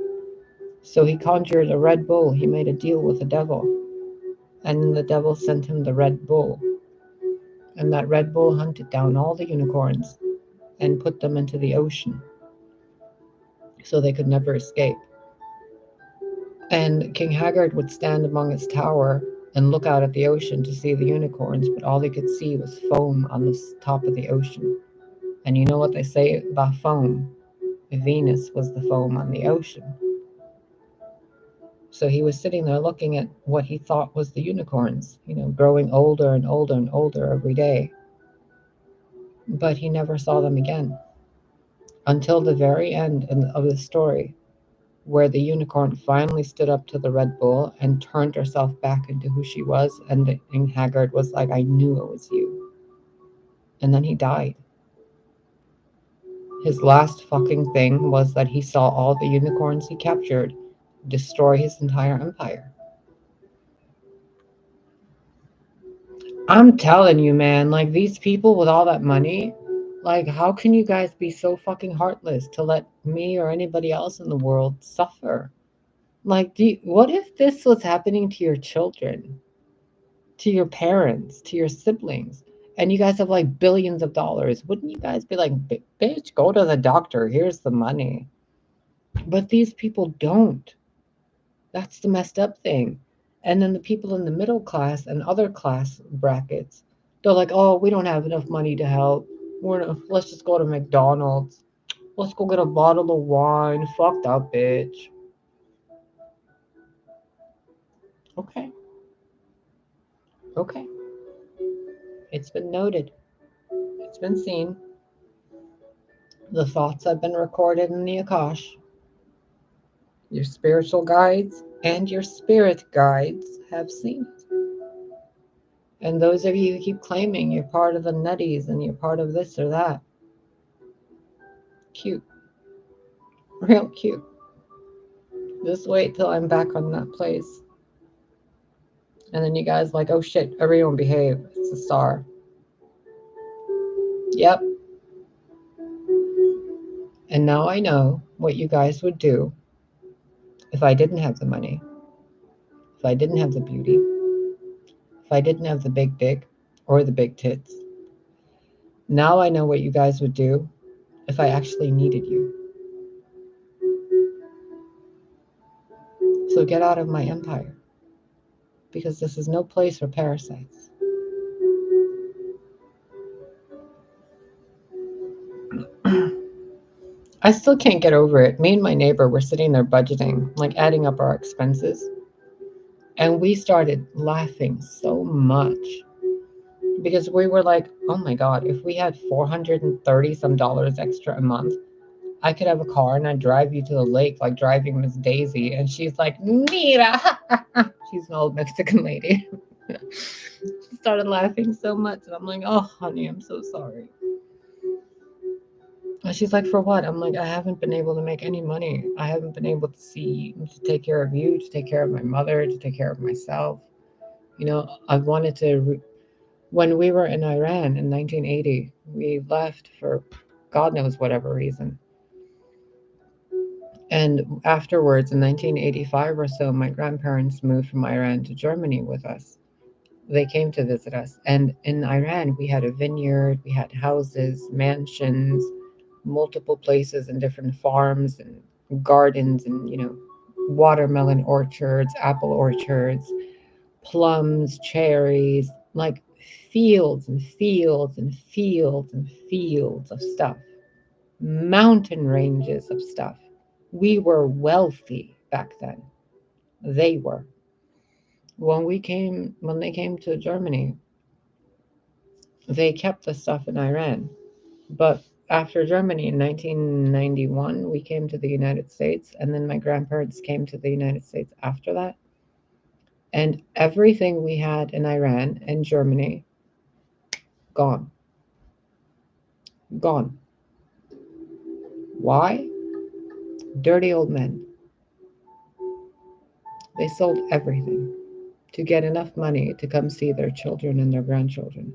So he conjured a red bull. He made a deal with the devil. And the devil sent him the red bull. And that red bull hunted down all the unicorns and put them into the ocean so they could never escape. And King Haggard would stand among his tower and look out at the ocean to see the unicorns, but all he could see was foam on the top of the ocean. And you know what they say about foam? Venus was the foam on the ocean. So he was sitting there looking at what he thought was the unicorns, growing older and older and older every day. But he never saw them again until the very end of the story, where the unicorn finally stood up to the Red Bull and turned herself back into who she was. And Haggard was like, I knew it was you. And then he died. His last fucking thing was that he saw all the unicorns he captured destroy his entire empire. I'm telling you, man, like these people with all that money, like how can you guys be so fucking heartless to let me or anybody else in the world suffer? Like, what if this was happening to your children, to your parents, to your siblings, and you guys have like billions of dollars? Wouldn't you guys be like, bitch, go to the doctor, here's the money? But these people don't. That's the messed up thing. And then the people in the middle class and other class brackets, they're like, oh, we don't have enough money to help. Let's just go to McDonald's. Let's go get a bottle of wine. Fuck that bitch. Okay. Okay. It's been noted. It's been seen. The thoughts have been recorded in the Akash. Your spiritual guides and your spirit guides have seen it. And those of you who keep claiming you're part of the nutties and you're part of this or that, cute. Real cute. Just wait till I'm back on that place. And then you guys like, oh shit, everyone behave. It's a star. Yep. And now I know what you guys would do if I didn't have the money, if I didn't have the beauty, if I didn't have the big dick or the big tits. Now I know what you guys would do if I actually needed you. So get out of my empire, because this is no place for parasites. I still can't get over it. Me and my neighbor were sitting there budgeting, like adding up our expenses. And we started laughing so much because we were like, oh my God, if we had $430 some extra a month, I could have a car and I'd drive you to the lake, like driving Miss Daisy. And she's like, Mira. She's an old Mexican lady. She started laughing so much. And I'm like, oh, honey, I'm so sorry. And she's like, for what? I'm like, I haven't been able to make any money. I haven't been able to take care of you, to take care of my mother, to take care of myself. I've wanted to. When we were in Iran in 1980, we left for God knows whatever reason. And afterwards, in 1985 or so, my grandparents moved from Iran to Germany with us. They came to visit us. And in Iran, we had a vineyard, we had houses, mansions, multiple places and different farms and gardens and, watermelon orchards, apple orchards, plums, cherries, like fields and fields and fields and fields of stuff, mountain ranges of stuff. We were wealthy back then. They were. When they came to Germany, they kept the stuff in Iran. But after Germany in 1991, we came to the United States, and then my grandparents came to the United States after that. And everything we had in Iran and Germany, gone. Gone. Why? Dirty old men. They sold everything to get enough money to come see their children and their grandchildren.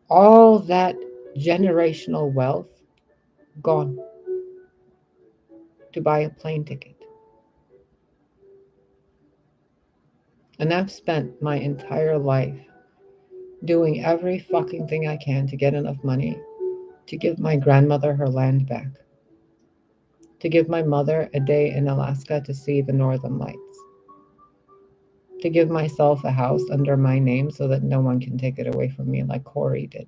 All that generational wealth, gone to buy a plane ticket. And I've spent my entire life doing every fucking thing I can to get enough money to give my grandmother her land back, to give my mother a day in Alaska to see the northern lights, to give myself a house under my name so that no one can take it away from me like Corey did,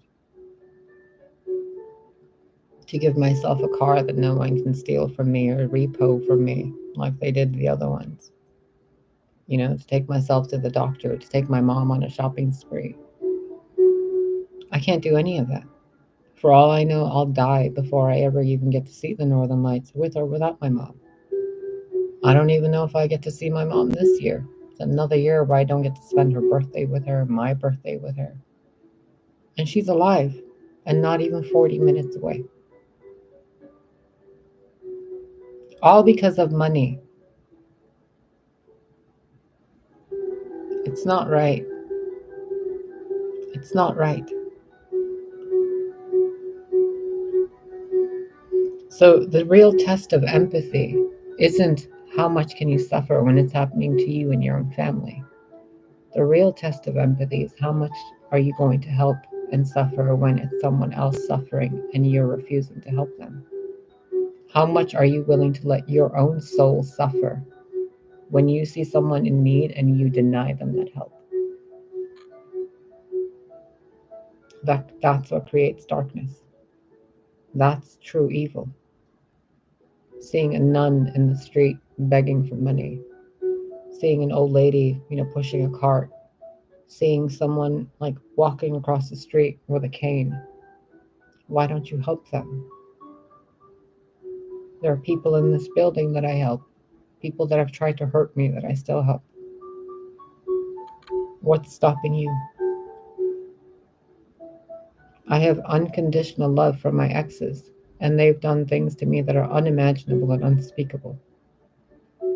to give myself a car that no one can steal from me or repo from me like they did the other ones. You know, to take myself to the doctor, to take my mom on a shopping spree. I can't do any of that. For all I know, I'll die before I ever even get to see the northern lights, with or without my mom. I don't even know if I get to see my mom this year. It's another year where I don't get to spend her birthday with her, my birthday with her. And she's alive and not even 40 minutes away. All because of money. It's not right. It's not right. So the real test of empathy isn't how much can you suffer when it's happening to you and your own family. The real test of empathy is how much are you going to help and suffer when it's someone else suffering and you're refusing to help them? How much are you willing to let your own soul suffer when you see someone in need and you deny them that help? That's what creates darkness. That's true evil. Seeing a nun in the street begging for money, seeing an old lady, pushing a cart, seeing someone like walking across the street with a cane. Why don't you help them? There are people in this building that I help, people that have tried to hurt me that I still help. What's stopping you? I have unconditional love for my exes, and they've done things to me that are unimaginable and unspeakable.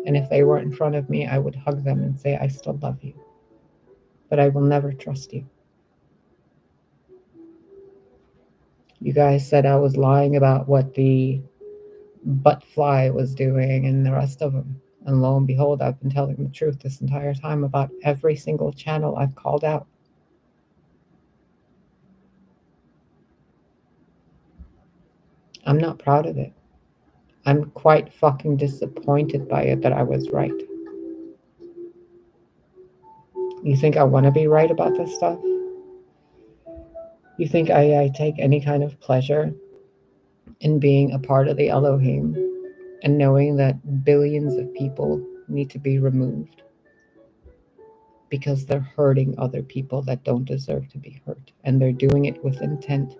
And if they weren't in front of me, I would hug them and say, I still love you, but I will never trust you. You guys said I was lying about what the butt fly was doing and the rest of them. And lo and behold, I've been telling the truth this entire time about every single channel I've called out. I'm not proud of it. I'm quite fucking disappointed by it that I was right. You think I want to be right about this stuff? You think I take any kind of pleasure in being a part of the Elohim and knowing that billions of people need to be removed because they're hurting other people that don't deserve to be hurt, and they're doing it with intent,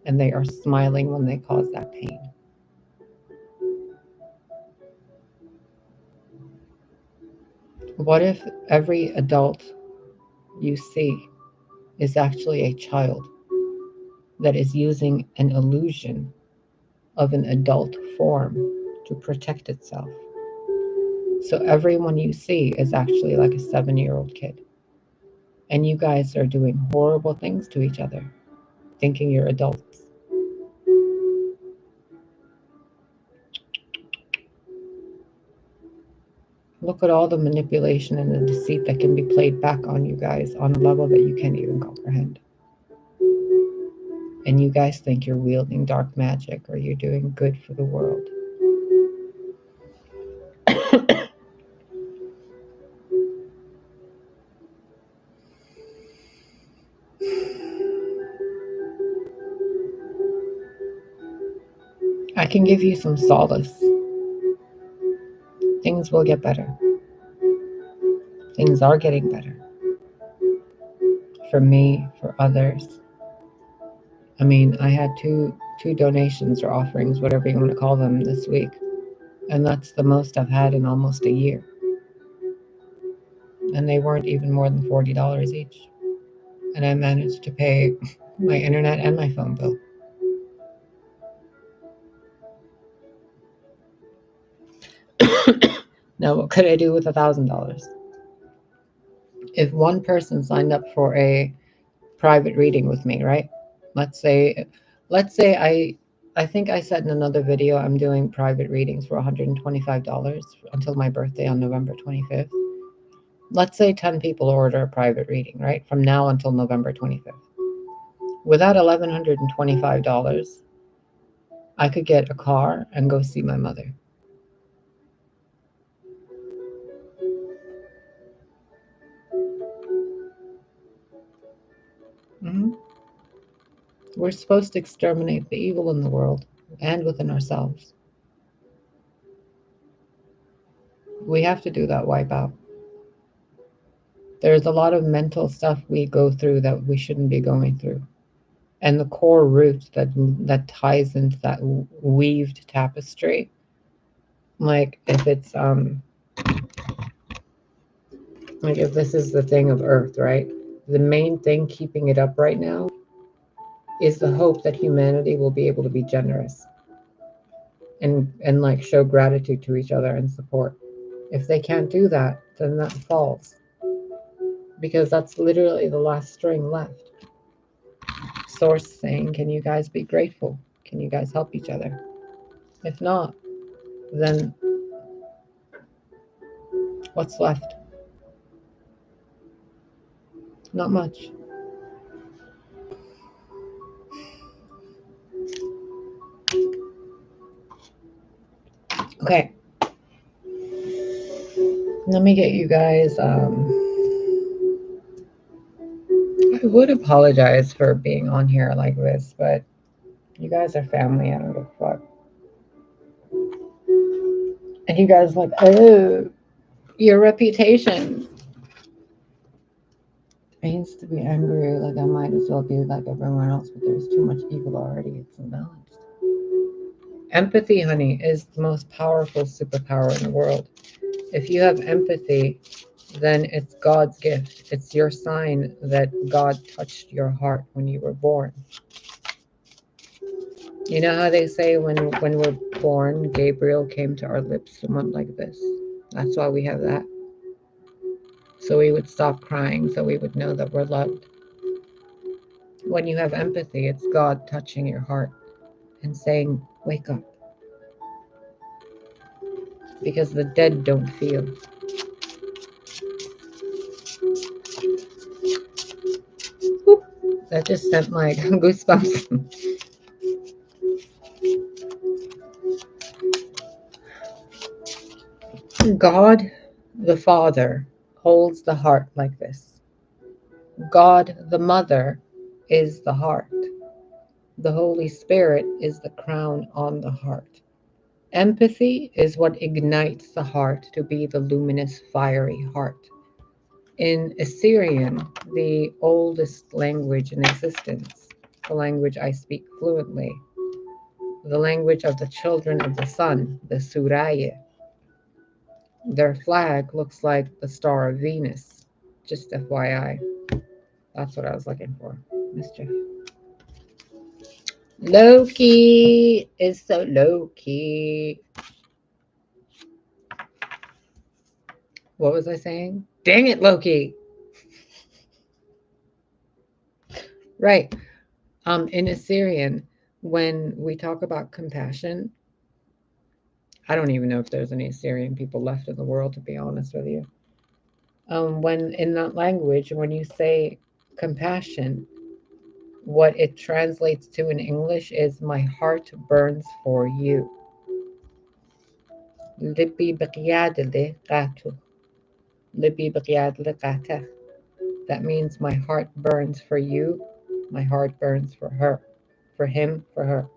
and they are smiling when they cause that pain? What if every adult you see is actually a child that is using an illusion of an adult form to protect itself? So everyone you see is actually like a 7-year-old kid. And you guys are doing horrible things to each other, thinking you're adults. Look at all the manipulation and the deceit that can be played back on you guys on a level that you can't even comprehend. And you guys think you're wielding dark magic or you're doing good for the world. I can give you some solace. Things will get better. Things are getting better. For me, for others. I mean, I had two donations or offerings, whatever you want to call them, this week. And that's the most I've had in almost a year. And they weren't even more than $40 each. And I managed to pay my internet and my phone bill. Now, what could I do with $1,000? If one person signed up for a private reading with me, right? Let's say I think I said in another video I'm doing private readings for $125 until my birthday on November 25th. Let's say 10 people order a private reading, right? From now until November 25th. With that $1,125, I could get a car and go see my mother. Mm-hmm. We're supposed to exterminate the evil in the world and within ourselves. We have to do that wipeout. There's a lot of mental stuff we go through that we shouldn't be going through. And the core root that ties into that weaved tapestry, like if it's like if this is the thing of Earth, right? The main thing keeping it up right now is the hope that humanity will be able to be generous and like show gratitude to each other and support. If they can't do that, then that falls. Because that's literally the last string left. Source saying, can you guys be grateful? Can you guys help each other? If not, then what's left? Not much. Okay. Let me get you guys. I would apologize for being on here like this, but you guys are family. I don't give a fuck. And you guys like, oh, your reputation. I used to be angry, like I might as well be like everyone else, but there's too much evil already. It's imbalanced. Empathy, honey, is the most powerful superpower in the world. If you have empathy, then it's God's gift. It's your sign that God touched your heart when you were born. You know how they say when we're born, Gabriel came to our lips and went like this? That's why we have that. So we would stop crying, so we would know that we're loved. When you have empathy, it's God touching your heart and saying, wake up. Because the dead don't feel. Whoop. That just sent like goosebumps. God, the Father, holds the heart like this. God, the Mother, is the heart. The Holy Spirit is the crown on the heart. Empathy is what ignites the heart to be the luminous, fiery heart. In Assyrian, the oldest language in existence, the language I speak fluently, the language of the children of the sun, the Suraya, their flag looks like the star of Venus. Just FYI. That's what I was looking for. Mischief. Loki is so low-key. What was I saying? Dang it, Loki. Right. In Assyrian, when we talk about compassion, I don't even know if there's any Assyrian people left in the world, to be honest with you. When in that language, when you say compassion, what it translates to in English is my heart burns for you. That means my heart burns for you, my heart burns for her, for him, for her.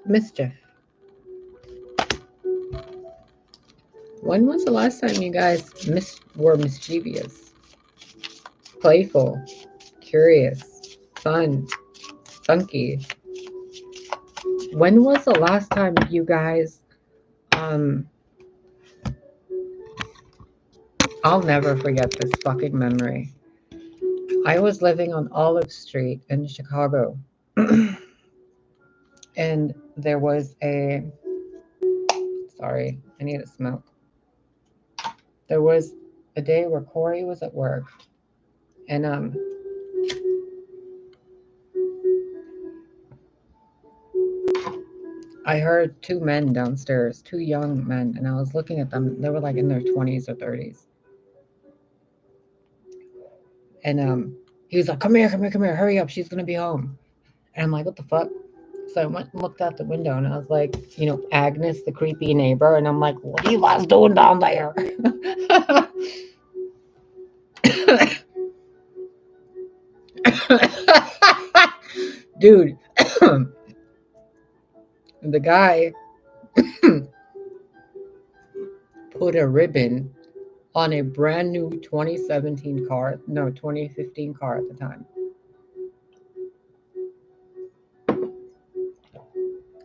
mischief. When was the last time you guys were mischievous, playful, curious, fun, funky? When was the last time you guys, I'll never forget this fucking memory. I was living on Olive Street in Chicago. And there was sorry, I need a smoke. There was a day where Corey was at work, and I heard two men downstairs, two young men, and I was looking at them. They were like in their 20s or 30s. And he was like, come here, hurry up, she's gonna be home. And I'm like, what the fuck? So I went and looked out the window, and I was like, Agnes, the creepy neighbor, and I'm like, what are you guys doing down there? Dude, the guy put a ribbon on a brand new 2015 car at the time.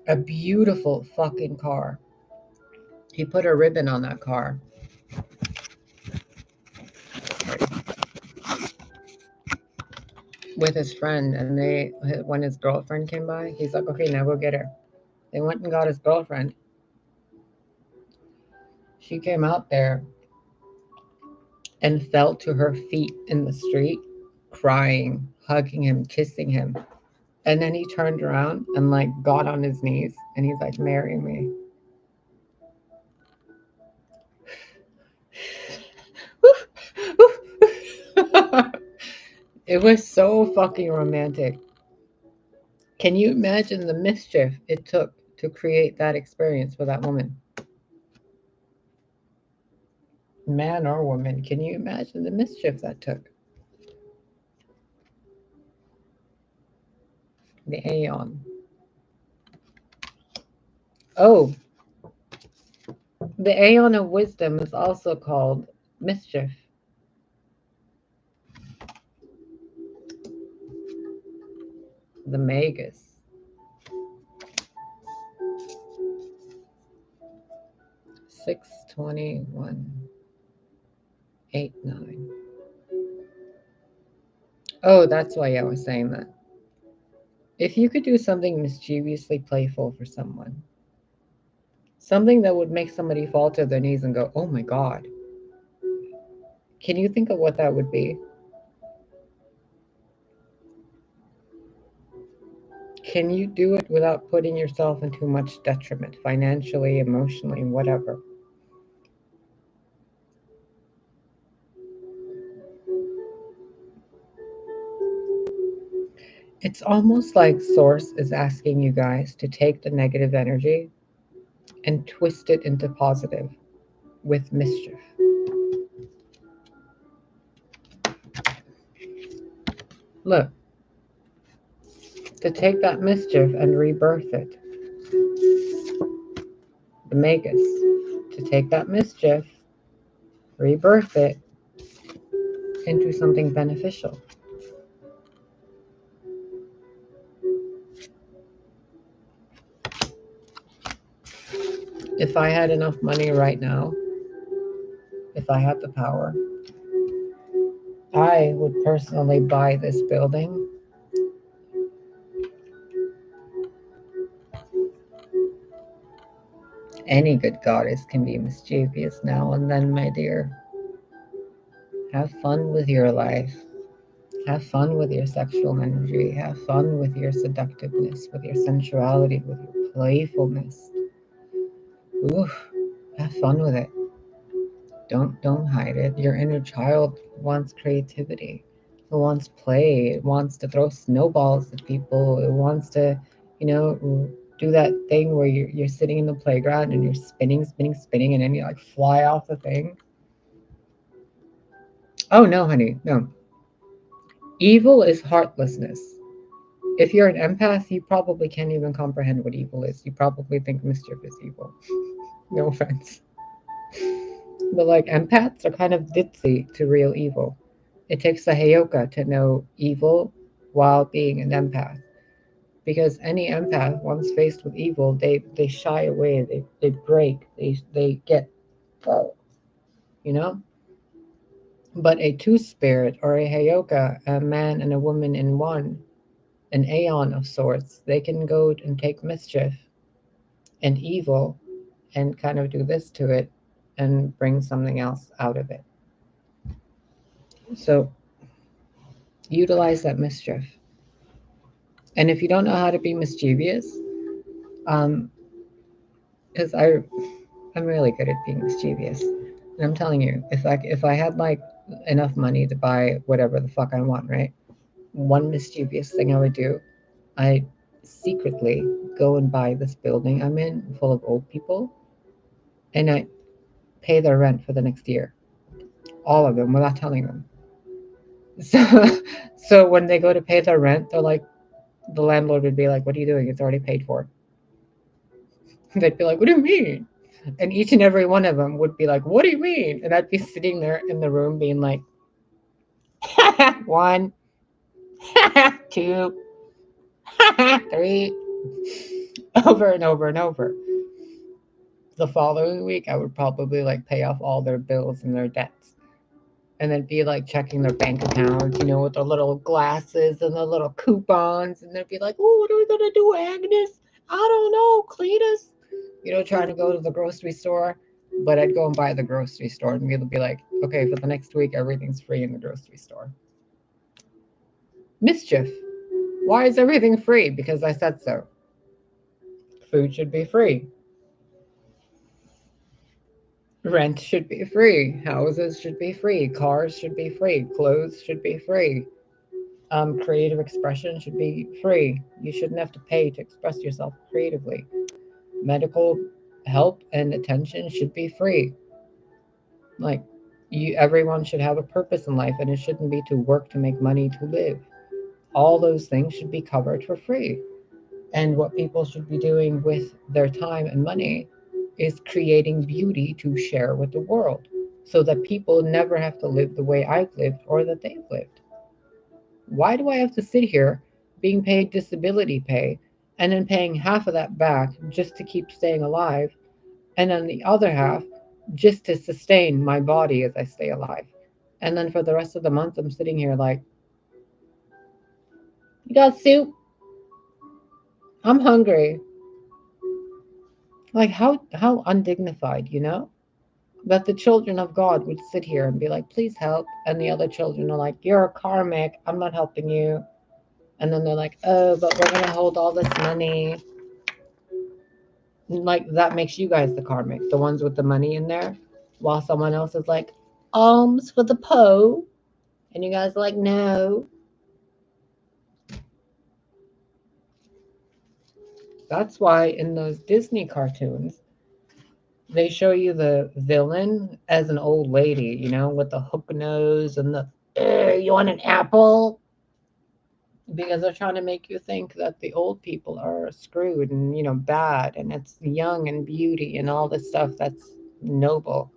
A beautiful fucking car. He put a ribbon on that car. With his friend, and when his girlfriend came by, he's like, okay, now go get her. They went and got his girlfriend. She came out there and fell to her feet in the street, crying, hugging him, kissing him. And then he turned around and like got on his knees, and he's like, marry me. It was so fucking romantic. Can you imagine the mischief it took to create that experience for that woman? Man or woman, can you imagine the mischief that took? The Aeon. Oh, the Aeon of Wisdom is also called mischief. The Magus. 62189. Oh, that's why I was saying that. If you could do something mischievously playful for someone, something that would make somebody fall to their knees and go, oh my God. Can you think of what that would be? Can you do it without putting yourself in too much detriment, financially, emotionally, whatever? It's almost like Source is asking you guys to take the negative energy and twist it into positive with mischief. Look, to take that mischief and rebirth it. The Magus. To take that mischief, rebirth it into something beneficial. If I had enough money right now, if I had the power, I would personally buy this building. Any good goddess can be mischievous now and then, my dear. Have fun with your life. Have fun with your sexual energy. Have fun with your seductiveness, with your sensuality, with your playfulness. Oof, have fun with it. Don't hide it. Your inner child wants creativity. It wants play. It wants to throw snowballs at people. It wants to, do that thing where you're sitting in the playground and you're spinning, and then you like fly off the thing. Oh no, honey, no. Evil is heartlessness. If you're an empath, you probably can't even comprehend what evil is. You probably think mischief is evil. No offense. But like empaths are kind of ditzy to real evil. It takes a Heyoka to know evil while being an empath. Because any empath, once faced with evil, they shy away, they break, they get, you know? But a two spirit or a Heyoka, a man and a woman in one, an aeon of sorts, they can go and take mischief and evil and kind of do this to it and bring something else out of it. So utilize that mischief. And if you don't know how to be mischievous, because I'm really good at being mischievous, and I'm telling you, if I had like enough money to buy whatever the fuck I want, right? One mischievous thing I would do, I secretly go and buy this building I'm in full of old people, and I pay their rent for the next year, all of them, without telling them. So, so when they go to pay their rent, they're like, the landlord would be like, "What are you doing? It's already paid for." They'd be like, "What do you mean?" And each and every one of them would be like, "What do you mean?" And I'd be sitting there in the room being like, one, two, three, over and over and over. The following week, I would probably like pay off all their bills and their debts. And then be like checking their bank accounts, with their little glasses and their little coupons. And they'd be like, "Oh, what are we going to do, Agnes? I don't know, Cletus." Trying to go to the grocery store. But I'd go and buy the grocery store, and we'd be like, "Okay, for the next week, everything's free in the grocery store." Mischief. Why is everything free? Because I said so. Food should be free. Rent should be free. Houses should be free. Cars should be free. Clothes should be free. Creative expression should be free. You shouldn't have to pay to express yourself creatively. Medical help and attention should be free. Like, everyone should have a purpose in life, and it shouldn't be to work to make money to live. All those things should be covered for free. And what people should be doing with their time and money is creating beauty to share with the world, so that people never have to live the way I've lived or that they've lived. Why do I have to sit here being paid disability pay and then paying half of that back just to keep staying alive, and then the other half just to sustain my body as I stay alive? And then for the rest of the month, I'm sitting here like, "You got soup? I'm hungry." Like, how undignified, That the children of God would sit here and be like, "Please help," and the other children are like, "You're a karmic. I'm not helping you." And then they're like, "Oh, but we're gonna hold all this money." Like, that makes you guys the karmic, the ones with the money in there, while someone else is like, "Alms for the po," and you guys are like, "No." That's why in those Disney cartoons, they show you the villain as an old lady, with the hook nose and the, "You want an apple?" Because they're trying to make you think that the old people are screwed and, bad, and it's young and beauty and all this stuff that's noble.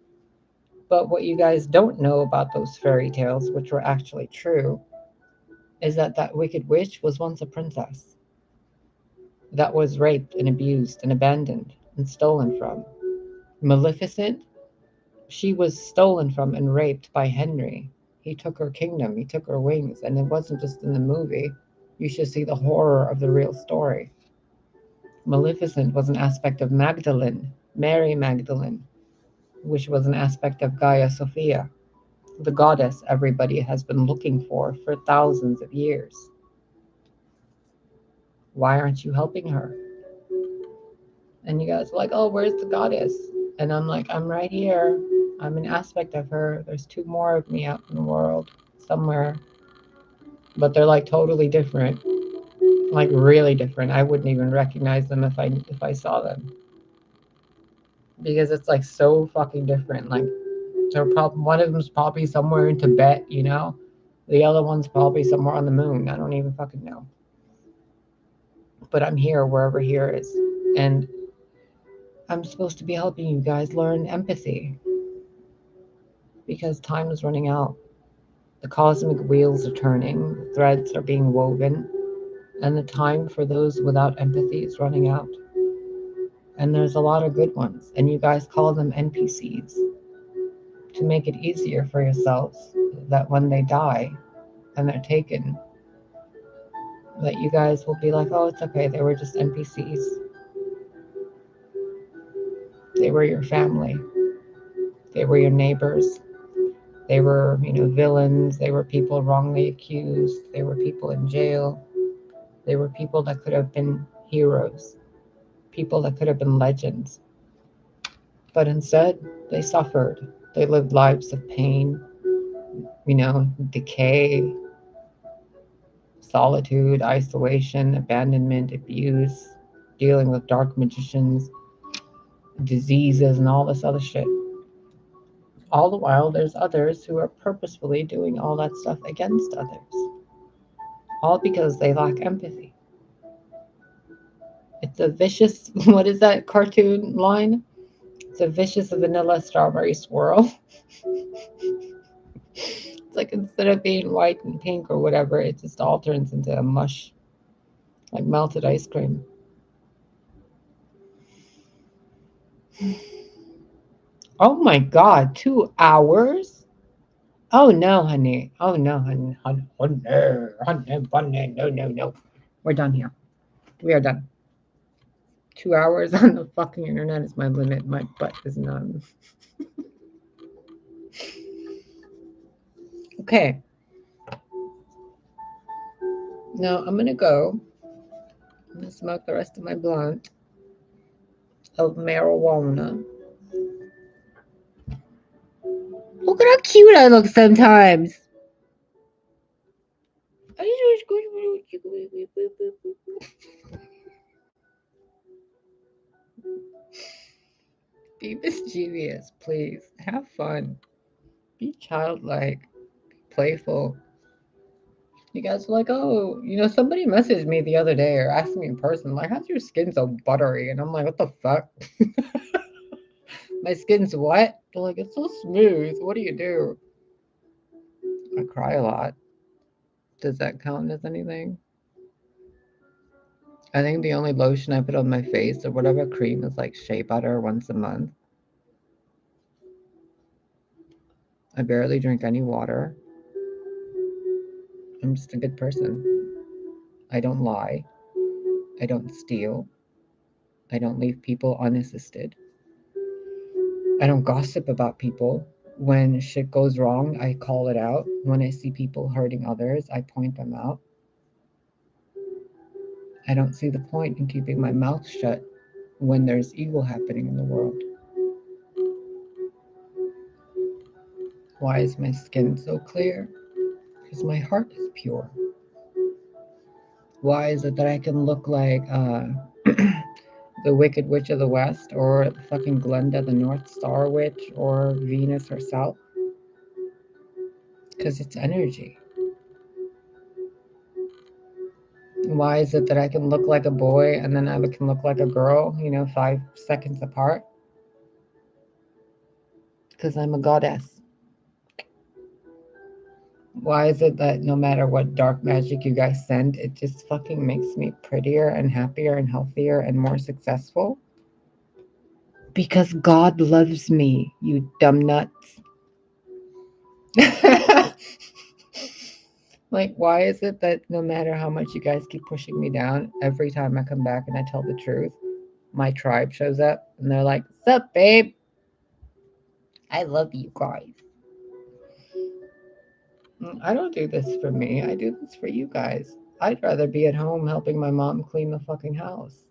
But what you guys don't know about those fairy tales, which were actually true, is that wicked witch was once a princess that was raped and abused and abandoned and stolen from. Maleficent, she was stolen from and raped by Henry. He took her kingdom, he took her wings, and it wasn't just in the movie. You should see the horror of the real story. Maleficent was an aspect of Magdalene, Mary Magdalene, which was an aspect of Gaia Sophia, the goddess everybody has been looking for thousands of years. Why aren't you helping her? And you guys are like, "Oh, where's the goddess?" And I'm like, "I'm right here. I'm an aspect of her. There's two more of me out in the world somewhere." But they're like totally different. Like really different. I wouldn't even recognize them if I saw them. Because it's like so fucking different. Like, one of them's probably somewhere in Tibet, The other one's probably somewhere on the moon. I don't even fucking know. But I'm here wherever here is. And I'm supposed to be helping you guys learn empathy. Because time is running out. The cosmic wheels are turning, the threads are being woven, and the time for those without empathy is running out. And there's a lot of good ones, and you guys call them NPCs to make it easier for yourselves that when they die and they're taken, that you guys will be like, oh, it's okay, they were just NPCs. They were your family. They were your neighbors. They were, villains. They were people wrongly accused. They were people in jail. They were people that could have been heroes. People that could have been legends. But instead, they suffered. They lived lives of pain, decay, solitude, isolation, abandonment, abuse, dealing with dark magicians, diseases, and all this other shit. All the while, there's others who are purposefully doing all that stuff against others. All because they lack empathy. It's a vicious, what is that cartoon line? It's a vicious vanilla strawberry swirl. It's like instead of being white and pink or whatever, it just all turns into a mush, like melted ice cream. Oh my God, 2 hours? Oh no, honey. Oh no, honey. Honey. No. We're done here. We are done. 2 hours on the fucking internet is my limit. My butt is numb. Okay. Now I'm gonna go. I'm gonna smoke the rest of my blunt of marijuana. Look at how cute I look sometimes. Be mischievous, please. Have fun. Be childlike. Be playful. You guys are like, oh, somebody messaged me the other day or asked me in person, like, how's your skin so buttery? And I'm like, what the fuck? My skin's what? They're like, it's so smooth. What do you do? I cry a lot. Does that count as anything? I think the only lotion I put on my face or whatever cream is like shea butter once a month. I barely drink any water. I'm just a good person. I don't lie. I don't steal. I don't leave people unassisted. I don't gossip about people. When shit goes wrong, I call it out. When I see people hurting others, I point them out. I don't see the point in keeping my mouth shut when there's evil happening in the world. Why is my skin so clear? Because my heart is pure. Why is it that I can look like the Wicked Witch of the West or fucking Glenda the North Star Witch or Venus herself? Because it's energy. Why is it that I can look like a boy and then I can look like a girl, 5 seconds apart? Because I'm a goddess. Why is it that no matter what dark magic you guys send, it just fucking makes me prettier and happier and healthier and more successful? Because God loves me, you dumb nuts. Like, why is it that no matter how much you guys keep pushing me down, every time I come back and I tell the truth, my tribe shows up and they're like, sup, babe? I love you guys. I don't do this for me. I do this for you guys. I'd rather be at home helping my mom clean the fucking house.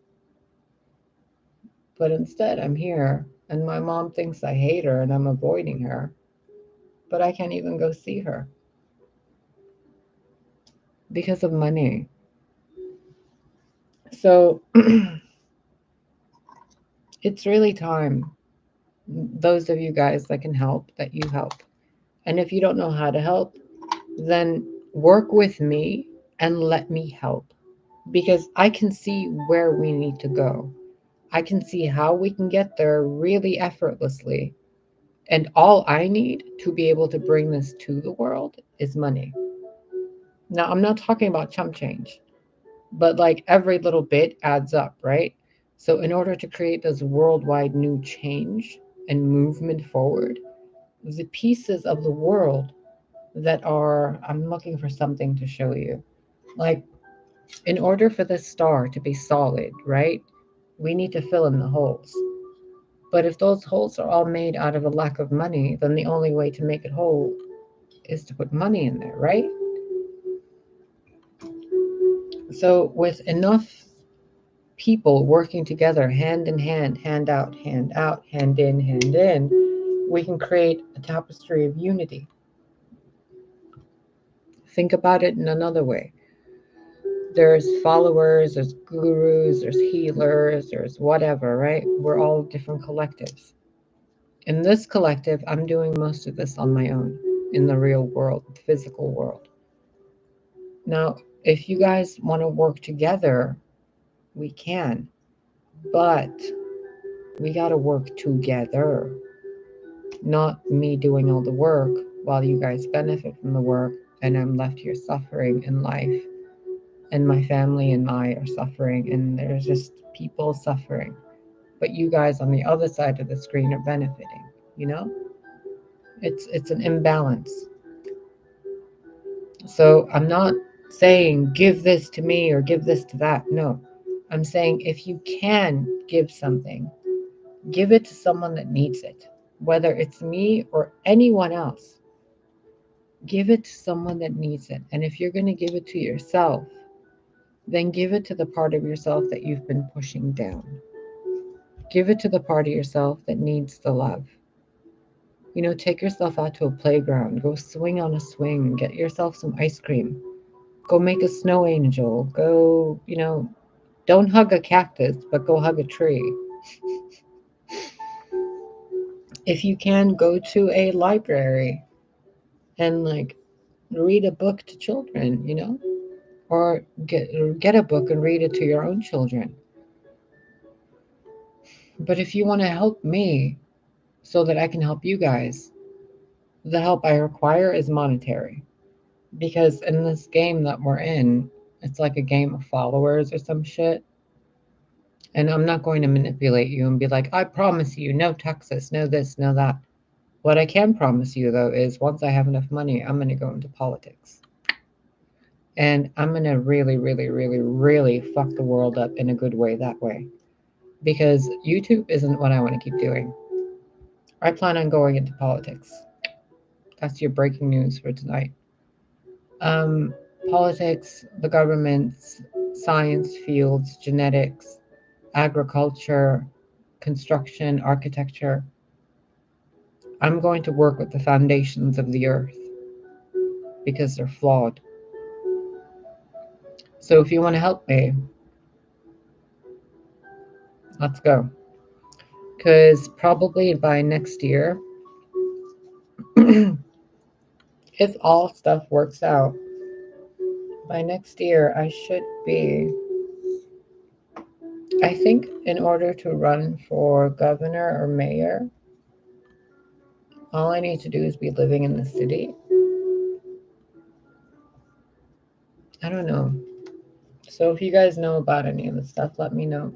But instead, I'm here, and my mom thinks I hate her and I'm avoiding her. But I can't even go see her. Because of money. So, it's really time. Those of you guys that can help, that you help. And if you don't know how to help, then work with me and let me help. because I can see where we need to go. I can see how we can get there really effortlessly. And all I need to be able to bring this to the world is money. Now, I'm not talking about chump change, but like every little bit adds up, right? So, in order to create this worldwide new change and movement forward, the pieces of the world that are, I'm looking for something to show you. Like, in order for this star to be solid, right, we need to fill in the holes. But if those holes are all made out of a lack of money, then the only way to make it whole is to put money in there, right? So, with enough people working together, hand in hand, hand out, hand in, we can create a tapestry of unity. Think about it in another way. There's followers, there's gurus, there's healers, there's whatever, right? We're all different collectives. In this collective, I'm doing most of this on my own in the real world, the physical world. Now, if you guys want to work together, we can, but we got to work together, not me doing all the work while you guys benefit from the work and I'm left here suffering in life, and my family and I are suffering, and there's just people suffering. But you guys on the other side of the screen are benefiting, you know? It's an imbalance. So I'm not saying give this to me or give this to that. No. I'm saying if you can give something, give it to someone that needs it. Whether it's me or anyone else, give it to someone that needs it. And if you're going to give it to yourself, then give it to the part of yourself that you've been pushing down. Give it to the part of yourself that needs the love. You know, take yourself out to a playground, go swing on a swing, get yourself some ice cream, go make a snow angel, go, you know, don't hug a cactus, but go hug a tree. If you can, go to a library and like read a book to children, you know, or get a book and read it to your own children. But if you want to help me so that I can help you guys, the help I require is monetary. Because in this game that we're in, it's like a game of followers or some shit. And I'm not going to manipulate you and be like, I promise you, no Texas, no this, no that. What I can promise you, though, is once I have enough money, I'm going to go into politics. And I'm going to really, really, really, really fuck the world up in a good way that way. Because YouTube isn't what I want to keep doing. I plan on going into politics. That's your breaking news for tonight. Politics, the governments, science fields, genetics, agriculture, construction, architecture. I'm going to work with the foundations of the earth because they're flawed. So if you want to help me, let's go. Because probably by next year, if all stuff works out, by next year I should be, I think in order to run for governor or mayor, all I need to do is be living in the city. I don't know. So if you guys know about any of this stuff, let me know.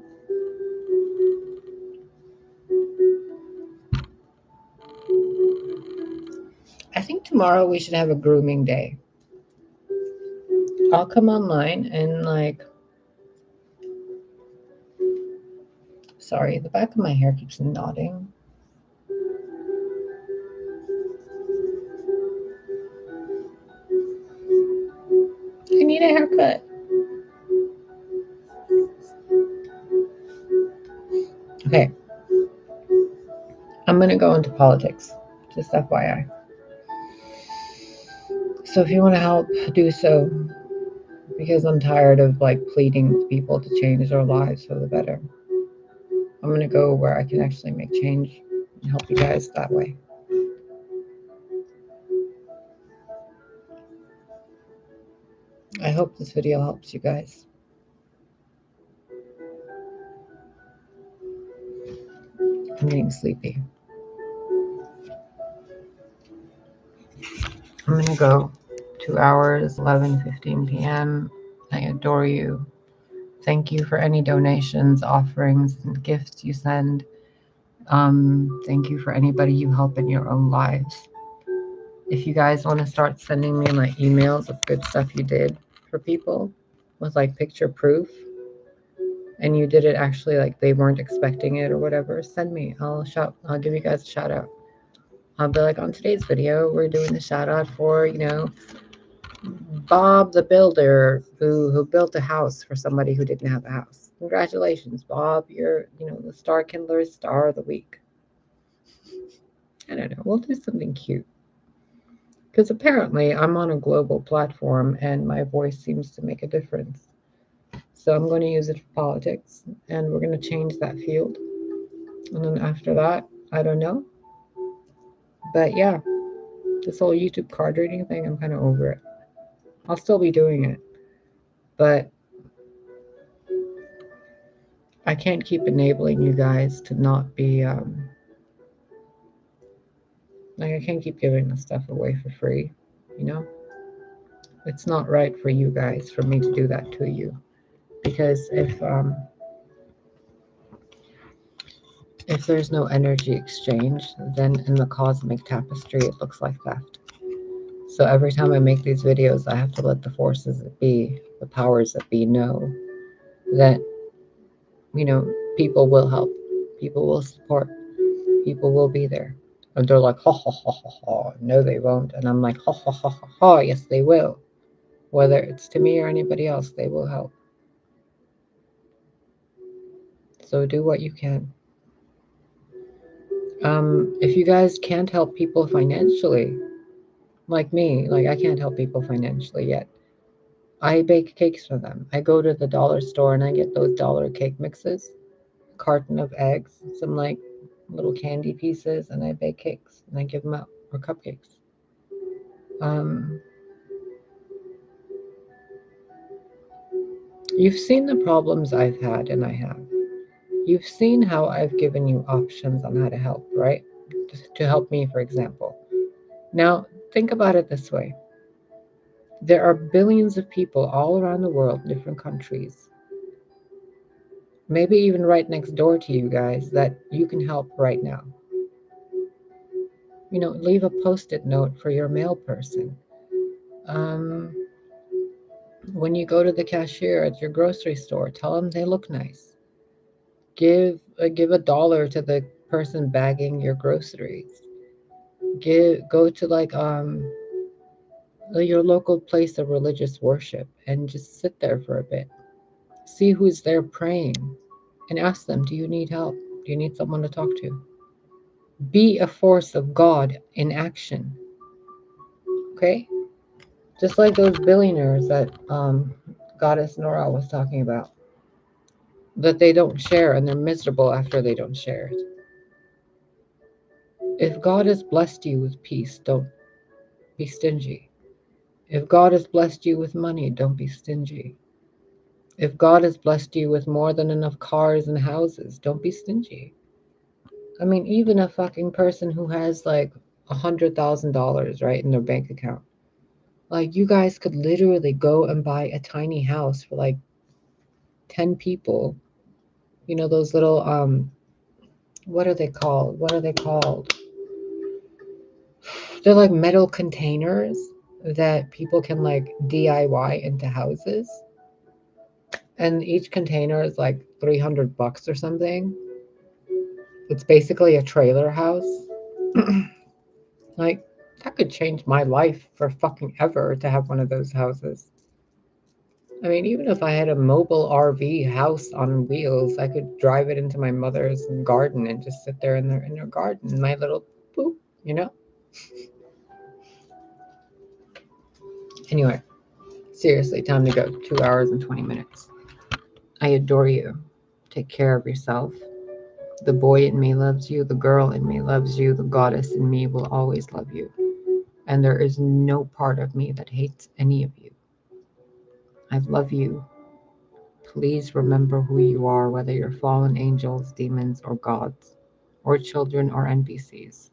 I think tomorrow we should have a grooming day. I'll come online and like, sorry, the back of my hair keeps nodding. I need a haircut. Okay. I'm going to go into politics, just FYI. So if you want to help, do so. Because I'm tired of like pleading with people to change their lives for the better. I'm going to go where I can actually make change and help you guys that way. I hope this video helps you guys. getting sleepy. I'm going to go. 2 hours, 11:15 p.m. I adore you. Thank you for any donations, offerings, and gifts you send. Thank you for anybody you help in your own lives. If you guys want to start sending me like emails of good stuff you did for people with like picture proof, and you did it actually like they weren't expecting it or whatever, send me. I'll give you guys a shout out. I'll be like, on today's video, we're doing the shout out for, Bob the builder who built a house for somebody who didn't have a house. Congratulations, Bob. You're, the Star Kindler Star of the Week. I don't know. We'll do something cute. Because apparently I'm on a global platform and my voice seems to make a difference. So I'm going to use it for politics and we're going to change that field. And then after that, I don't know. But yeah, this whole YouTube card reading thing, I'm kind of over it. I'll still be doing it. But I can't keep enabling you guys to not be, I can't keep giving this stuff away for free, It's not right for you guys, for me to do that to you. Because if there's no energy exchange, then in the cosmic tapestry, it looks like theft. So every time I make these videos, I have to let the forces that be, the powers that be, know that, people will help, people will support, people will be there. And they're like, ha, ha, ha, ha, ha. No, they won't. And I'm like, ha, ha, ha, ha, ha. Yes, they will. Whether it's to me or anybody else, they will help. So do what you can. If you guys can't help people financially, like me, like I can't help people financially yet. I bake cakes for them. I go to the dollar store and I get those dollar cake mixes, a carton of eggs, some like little candy pieces, and I bake cakes and I give them out, or cupcakes. You've seen the problems I've had, and I have. You've seen how I've given you options on how to help, right? To help me, for example. Now, think about it this way. There are billions of people all around the world, different countries, maybe even right next door to you guys, that you can help right now. Leave a post-it note for your mail person. When you go to the cashier at your grocery store, tell them they look nice. Give $1 to the person bagging your groceries. Go to like your local place of religious worship and just sit there for a bit. See who's there praying and ask them, do you need help? Do you need someone to talk to? Be a force of God in action. Okay? Just like those billionaires that Goddess Nora was talking about, that they don't share and they're miserable after they don't share it. If God has blessed you with peace, don't be stingy. If God has blessed you with money, don't be stingy. If God has blessed you with more than enough cars and houses, don't be stingy. I mean, even a fucking person who has like $100,000, right, in their bank account. Like, you guys could literally go and buy a tiny house for like 10 people. Those little, what are they called? They're like metal containers that people can like DIY into houses. And each container is like $300 or something. It's basically a trailer house. Like, that could change my life for fucking ever to have one of those houses. I mean, even if I had a mobile RV house on wheels, I could drive it into my mother's garden and just sit there in her garden, my little poop, Anyway, seriously, time to go. 2 hours and 20 minutes. I adore you. Take care of yourself. The boy in me loves you. The girl in me loves you. The goddess in me will always love you. And there is no part of me that hates any of you. I love you. Please remember who you are, whether you're fallen angels, demons, or gods. or children or NPCs.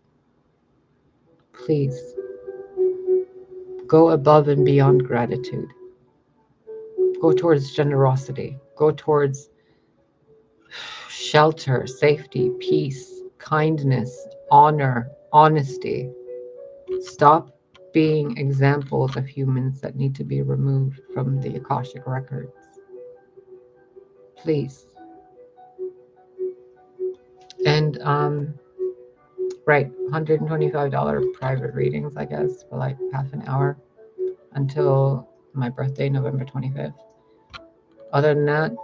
Please go above and beyond gratitude. Go towards generosity. Go towards shelter, safety, peace, kindness, honor, honesty. Stop being examples of humans that need to be removed from the Akashic records. Please. And right, $125 private readings, I guess, for like half an hour until my birthday, November 25th. Other than that,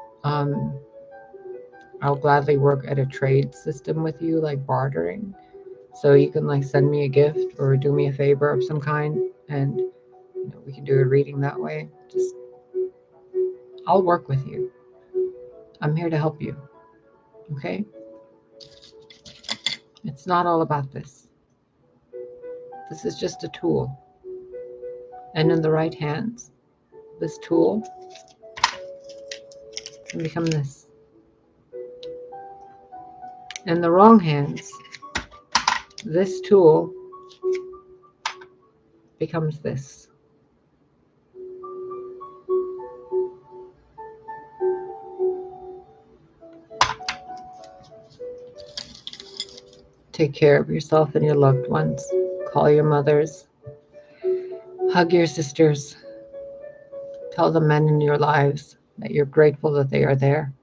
I'll gladly work at a trade system with you, like bartering. So you can like send me a gift or do me a favor of some kind, and we can do a reading that way. Just, I'll work with you. I'm here to help you. Okay? It's not all about this. This is just a tool. And in the right hands, this tool can become this. In the wrong hands, this tool becomes this. Take care of yourself and your loved ones. Call your mothers. Hug your sisters. Tell the men in your lives that you're grateful that they are there.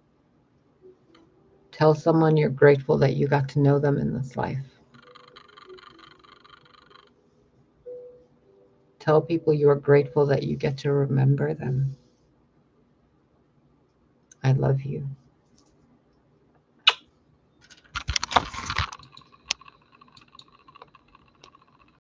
Tell someone you're grateful that you got to know them in this life. Tell people you are grateful that you get to remember them. I love you.